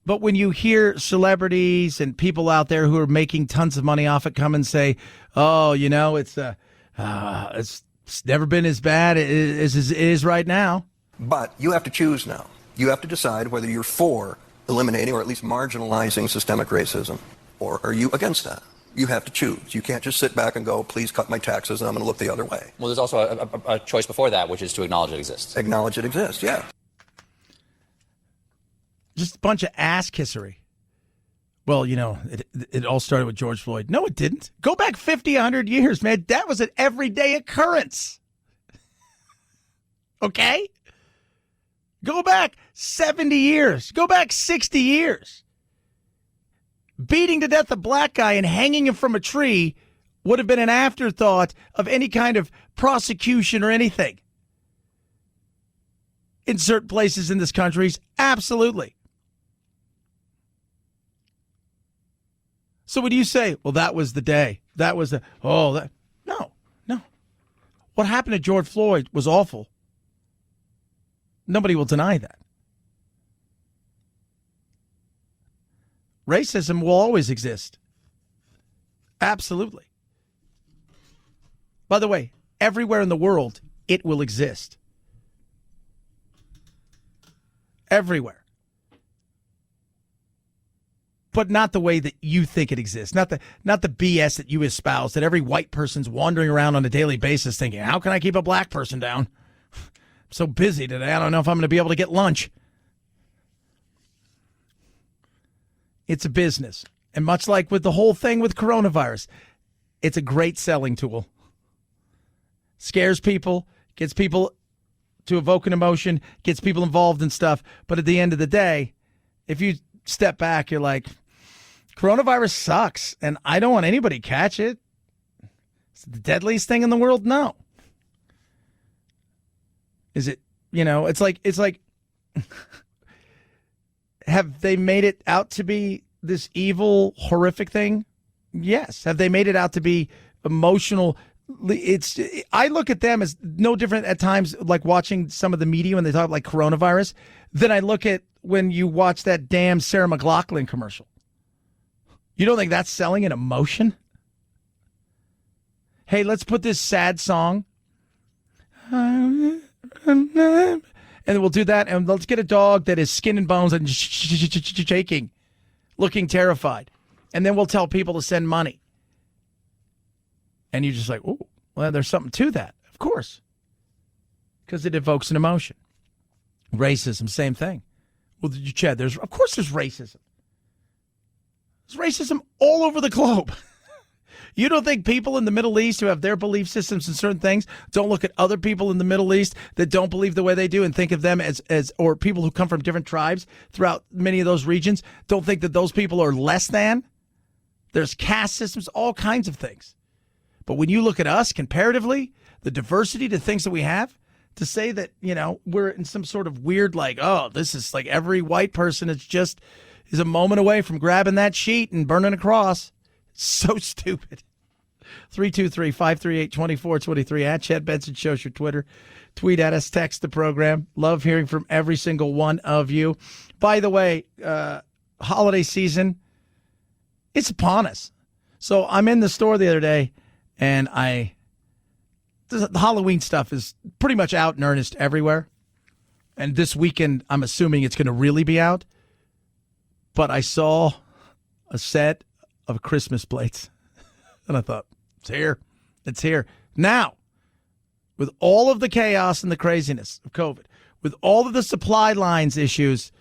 But when you hear celebrities and people out there who are making tons of money off it come and say, it's never been as bad as it is right now. But you have to choose now. You have to decide whether you're for eliminating or at least marginalizing systemic racism, or are you against that? You have to choose. You can't just sit back and go, please cut my taxes and I'm going to look the other way. Well, there's also a choice before that, which is to acknowledge it exists. Acknowledge it exists, yeah. Just a bunch of ass kissery. Well, it all started with George Floyd. No, it didn't. Go back 50, 100 years, man. That was an everyday occurrence. Okay? Go back 70 years. Go back 60 years. Beating to death a black guy and hanging him from a tree would have been an afterthought of any kind of prosecution or anything. In certain places in this country, absolutely. So when you say, well, that was the day, that was no. What happened to George Floyd was awful. Nobody will deny that. Racism will always exist. Absolutely. By the way, everywhere in the world, it will exist. Everywhere. But not the way that you think it exists. Not the BS that you espouse, that every white person's wandering around on a daily basis thinking, how can I keep a black person down? I'm so busy today, I don't know if I'm going to be able to get lunch. It's a business. And much like with the whole thing with coronavirus, it's a great selling tool. Scares people, gets people to evoke an emotion, gets people involved in stuff. But at the end of the day, if you step back, you're like, coronavirus sucks, and I don't want anybody to catch it. Is it the deadliest thing in the world? No. Is it, it's like, have they made it out to be this evil, horrific thing? Yes. Have they made it out to be emotional? I look at them as no different at times, like watching some of the media when they talk like coronavirus, than I look at when you watch that damn Sarah McLachlan commercial. You don't think that's selling an emotion? Hey, let's put this sad song. And we'll do that, and let's get a dog that is skin and bones and shaking, looking terrified. And then we'll tell people to send money. And you're just like, oh, well, there's something to that. Of course. Because it evokes an emotion. Racism, same thing. Well, Chad, of course there's racism. There's racism all over the globe. You don't think people in the Middle East who have their belief systems and certain things don't look at other people in the Middle East that don't believe the way they do and think of them as or people who come from different tribes throughout many of those regions don't think that those people are less than? There's caste systems, all kinds of things. But when you look at us comparatively, the diversity to things that we have, to say that, we're in some sort of weird, like, oh, this is like every white person is a moment away from grabbing that sheet and burning a cross. So stupid. 323-538-2423 at Chad Benson Show's your Twitter. Tweet at us, text the program. Love hearing from every single one of you. By the way, holiday season, it's upon us. So I'm in the store the other day, and the Halloween stuff is pretty much out in earnest everywhere. And this weekend, I'm assuming it's going to really be out. But I saw a set of Christmas plates. And I thought, it's here. It's here. Now, with all of the chaos and the craziness of COVID, with all of the supply lines issues,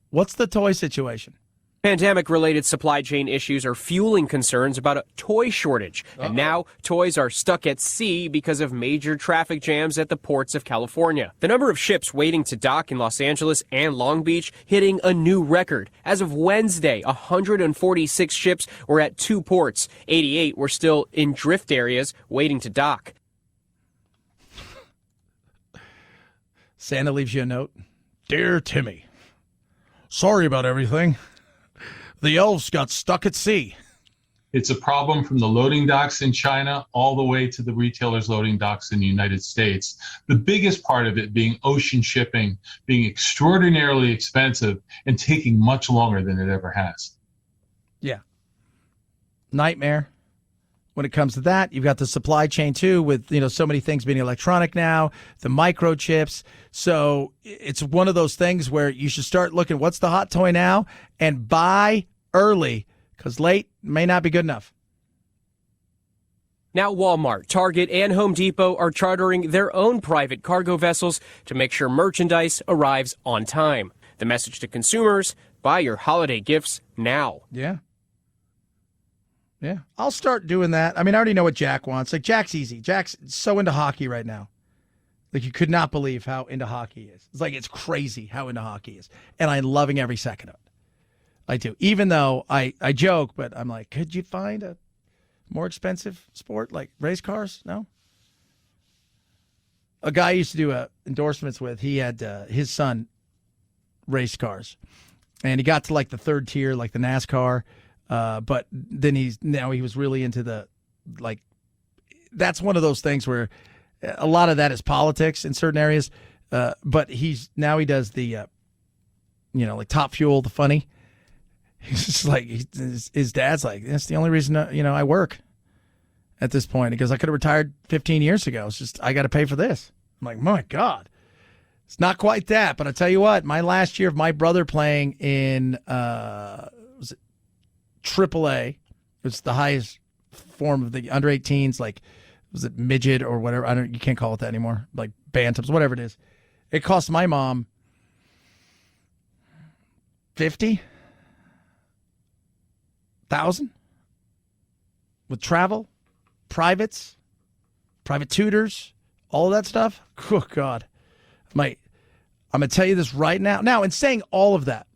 what's the toy situation? Pandemic-related supply chain issues are fueling concerns about a toy shortage. And now toys are stuck at sea because of major traffic jams at the ports of California. The number of ships waiting to dock in Los Angeles and Long Beach hitting a new record. As of Wednesday, 146 ships were at 2 ports. 88 were still in drift areas waiting to dock. Santa leaves you a note. Dear Timmy, sorry about everything. The elves got stuck at sea. It's a problem from the loading docks in China all the way to the retailers' loading docks in the United States. The biggest part of it being ocean shipping, being extraordinarily expensive and taking much longer than it ever has. Yeah. Nightmare. When it comes to that, you've got the supply chain too, with so many things being electronic now, the microchips. So it's one of those things where you should start looking, what's the hot toy now, and buy early, because late may not be good enough. Now Walmart, Target, and Home Depot are chartering their own private cargo vessels to make sure merchandise arrives on time. The message to consumers, buy your holiday gifts now. Yeah. Yeah, I'll start doing that. I mean, I already know what Jack wants. Like, Jack's easy. Jack's so into hockey right now. Like, you could not believe how into hockey he is. It's like, it's crazy how into hockey he is. And I'm loving every second of it. I do. Even though I joke, but I'm like, could you find a more expensive sport like race cars? No? A guy I used to do endorsements with, he had his son race cars. And he got to like the third tier, like the NASCAR. But then he was really into the, like, that's one of those things where a lot of that is politics in certain areas. But he does the, like Top Fuel, the funny. He's just like, his dad's like, that's the only reason, I work at this point. Because I could have retired 15 years ago. It's just, I got to pay for this. I'm like, my God. It's not quite that. But I'll tell you what, my last year of my brother playing in, AAA, it's the highest form of the under 18s, like, was it midget or whatever? You can't call it that anymore. Like bantams, whatever it is. It cost my mom $50,000 with travel, private tutors, all of that stuff. Oh God, I'm gonna tell you this right now. Now, in saying all of that,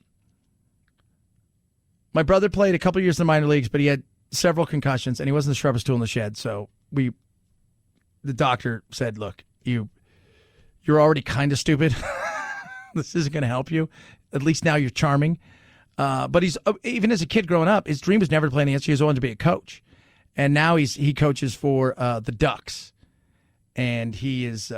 my brother played a couple years in the minor leagues, but he had several concussions, and he wasn't the sharpest tool in the shed. So the doctor said, look, you're already kind of stupid. This isn't going to help you. At least now you're charming. But he's even as a kid growing up, his dream was never to play in the NCAA. He always wanted to be a coach. And now he coaches for the Ducks. And he's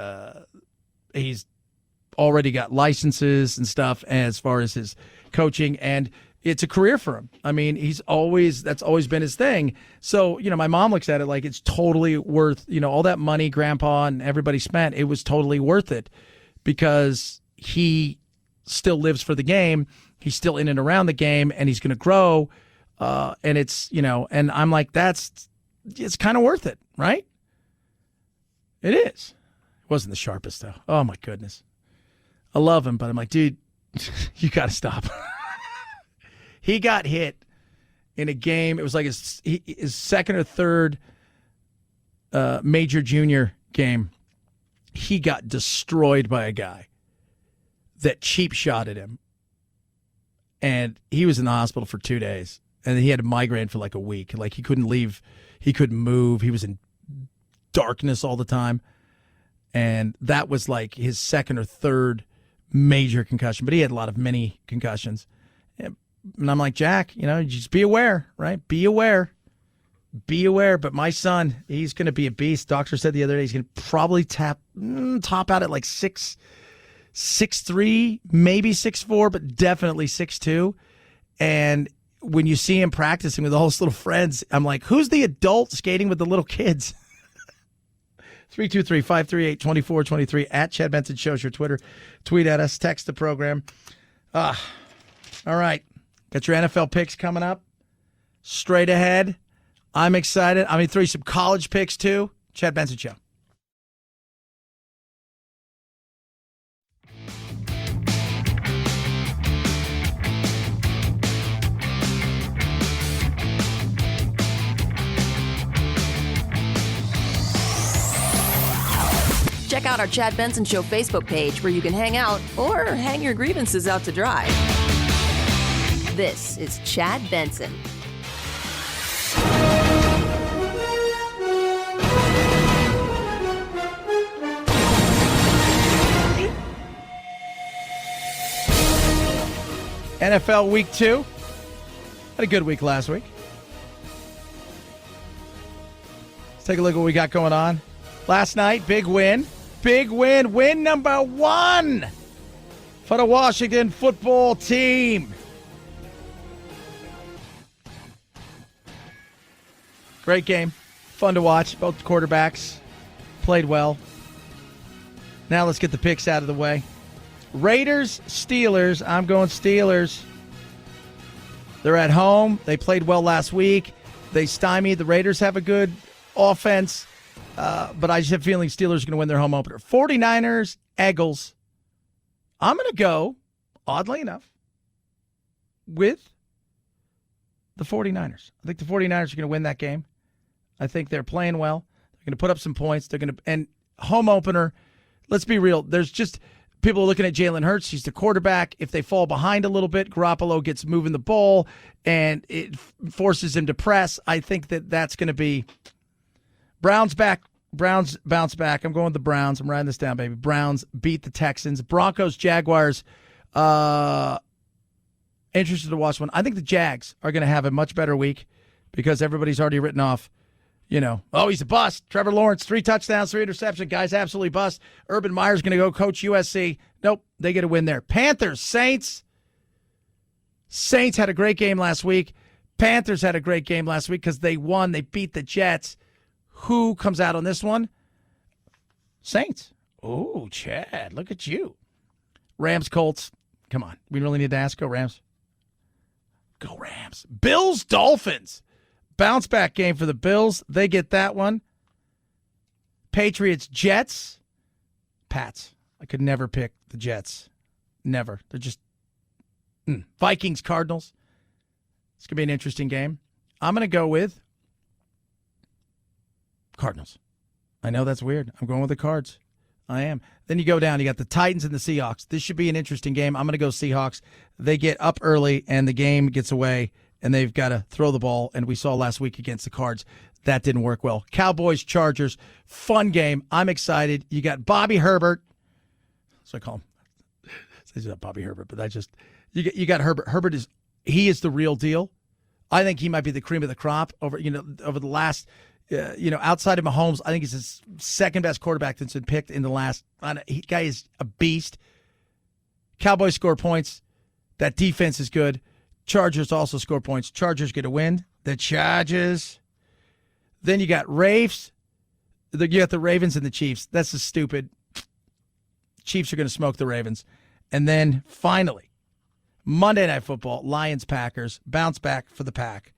already got licenses and stuff as far as his coaching, and it's a career for him. I mean, that's always been his thing. So, my mom looks at it like it's totally worth, all that money Grandpa and everybody spent. It was totally worth it because he still lives for the game. He's still in and around the game, and he's going to grow. And it's, and I'm like, it's kind of worth it, right? It is. It wasn't the sharpest, though. Oh, my goodness. I love him, but I'm like, dude, you got to stop. He got hit in a game. It was like his second or third major junior game. He got destroyed by a guy that cheap shotted him. And he was in the hospital for 2 days. And he had a migraine for like a week. Like, he couldn't leave. He couldn't move. He was in darkness all the time. And that was like his second or third major concussion. But he had a lot of mini concussions. And I'm like, Jack, just be aware, right? Be aware. Be aware. But my son, he's going to be a beast. Doctor said the other day he's going to probably top out at like 6'3", maybe 6'4", but definitely 6'2". And when you see him practicing with all his little friends, I'm like, who's the adult skating with the little kids? 323-538-2423 at Chad Benson Show's your Twitter. Tweet at us. Text the program. All right. Got your NFL picks coming up. straight ahead. I'm excited. I'm going to throw you some college picks, too. Chad Benson Show. Check out our Chad Benson Show Facebook page where you can hang out or hang your grievances out to dry. This is Chad Benson. NFL Week 2. Had a good week last week. Let's take a look at what we got going on. Last night, big win. Big win. Win number 1 for the Washington football team. Great game. Fun to watch. Both quarterbacks played well. Now let's get the picks out of the way. Raiders, Steelers. I'm going Steelers. They're at home. They played well last week. They stymied. The Raiders have a good offense. But I just have a feeling Steelers are going to win their home opener. 49ers, Eagles. I'm going to go, oddly enough, with the 49ers. I think the 49ers are going to win that game. I think they're playing well. They're going to put up some points. And home opener, let's be real. There's just people are looking at Jalen Hurts. He's the quarterback. If they fall behind a little bit, Garoppolo gets moving the ball, and it forces him to press. I think that's going to be Browns back. Browns bounce back. I'm going with the Browns. I'm writing this down, baby. Browns beat the Texans. Broncos, Jaguars. Interested to watch one. I think the Jags are going to have a much better week because everybody's already written off, he's a bust. Trevor Lawrence, 3 touchdowns, 3 interceptions. Guy's absolutely bust. Urban Meyer's going to go coach USC. Nope, they get a win there. Panthers, Saints. Saints had a great game last week. Panthers had a great game last week because they won. They beat the Jets. Who comes out on this one? Saints. Oh, Chad, look at you. Rams, Colts. Come on. We really need to ask. Go Rams. Go Rams. Bills, Dolphins. Bounce back game for the Bills. They get that one. Patriots, Jets. Pats. I could never pick the Jets. Never. They're just Vikings, Cardinals. It's going to be an interesting game. I'm going to go with Cardinals. I know that's weird. I'm going with the Cards. I am. Then you go down. You got the Titans and the Seahawks. This should be an interesting game. I'm going to go Seahawks. They get up early, and the game gets away, and they've got to throw the ball. And we saw last week against the Cards. That didn't work well. Cowboys, Chargers. Fun game. I'm excited. You got Bobby Herbert. That's what I call him. He's not Bobby Herbert, but you got Herbert. Herbert is the real deal. I think he might be the cream of the crop over the last outside of Mahomes. I think he's his second best quarterback that's been picked in the last. Guy is a beast. Cowboys score points. That defense is good. Chargers also score points. Chargers get a win. The Chargers. Then you got Raves. You got the Ravens and the Chiefs. That's just stupid. Chiefs are going to smoke the Ravens. And then finally, Monday Night Football, Lions, Packers, bounce back for the Pack.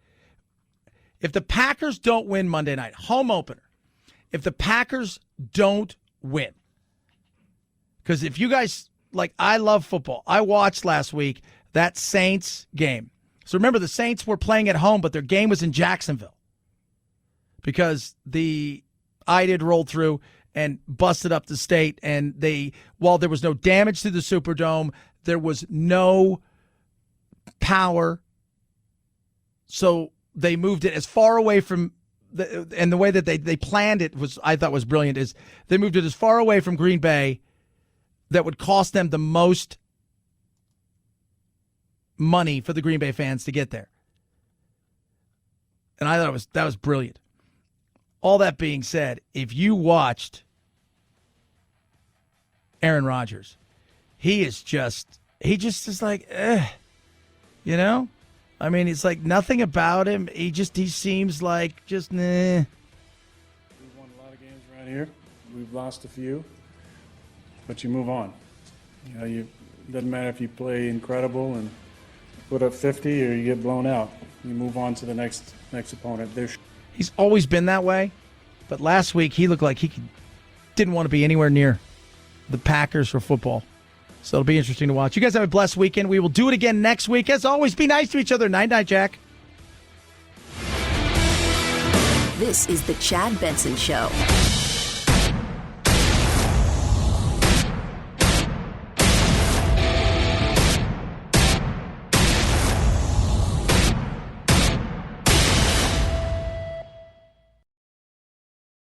If the Packers don't win Monday night, home opener, if the Packers don't win, because if you guys, I love football. I watched last week that Saints game. So remember, the Saints were playing at home, but their game was in Jacksonville because the IDID rolled through and busted up the state. And while there was no damage to the Superdome, there was no power. So they moved it as far away from and the way that they planned it I thought was brilliant, is they moved it as far away from Green Bay that would cost them the most money for the Green Bay fans to get there. And I thought that was brilliant. All that being said, if you watched Aaron Rodgers, he just is like, I mean, it's like nothing about him. He seems like just, nah. We've won a lot of games around here. We've lost a few, but you move on. It doesn't matter if you play incredible and put up 50 or you get blown out. You move on to the next opponent. He's always been that way, but last week he looked like he didn't want to be anywhere near the Packers for football. So it'll be interesting to watch. You guys have a blessed weekend. We will do it again next week. As always, be nice to each other. Night-night, Jack. This is the Chad Benson Show.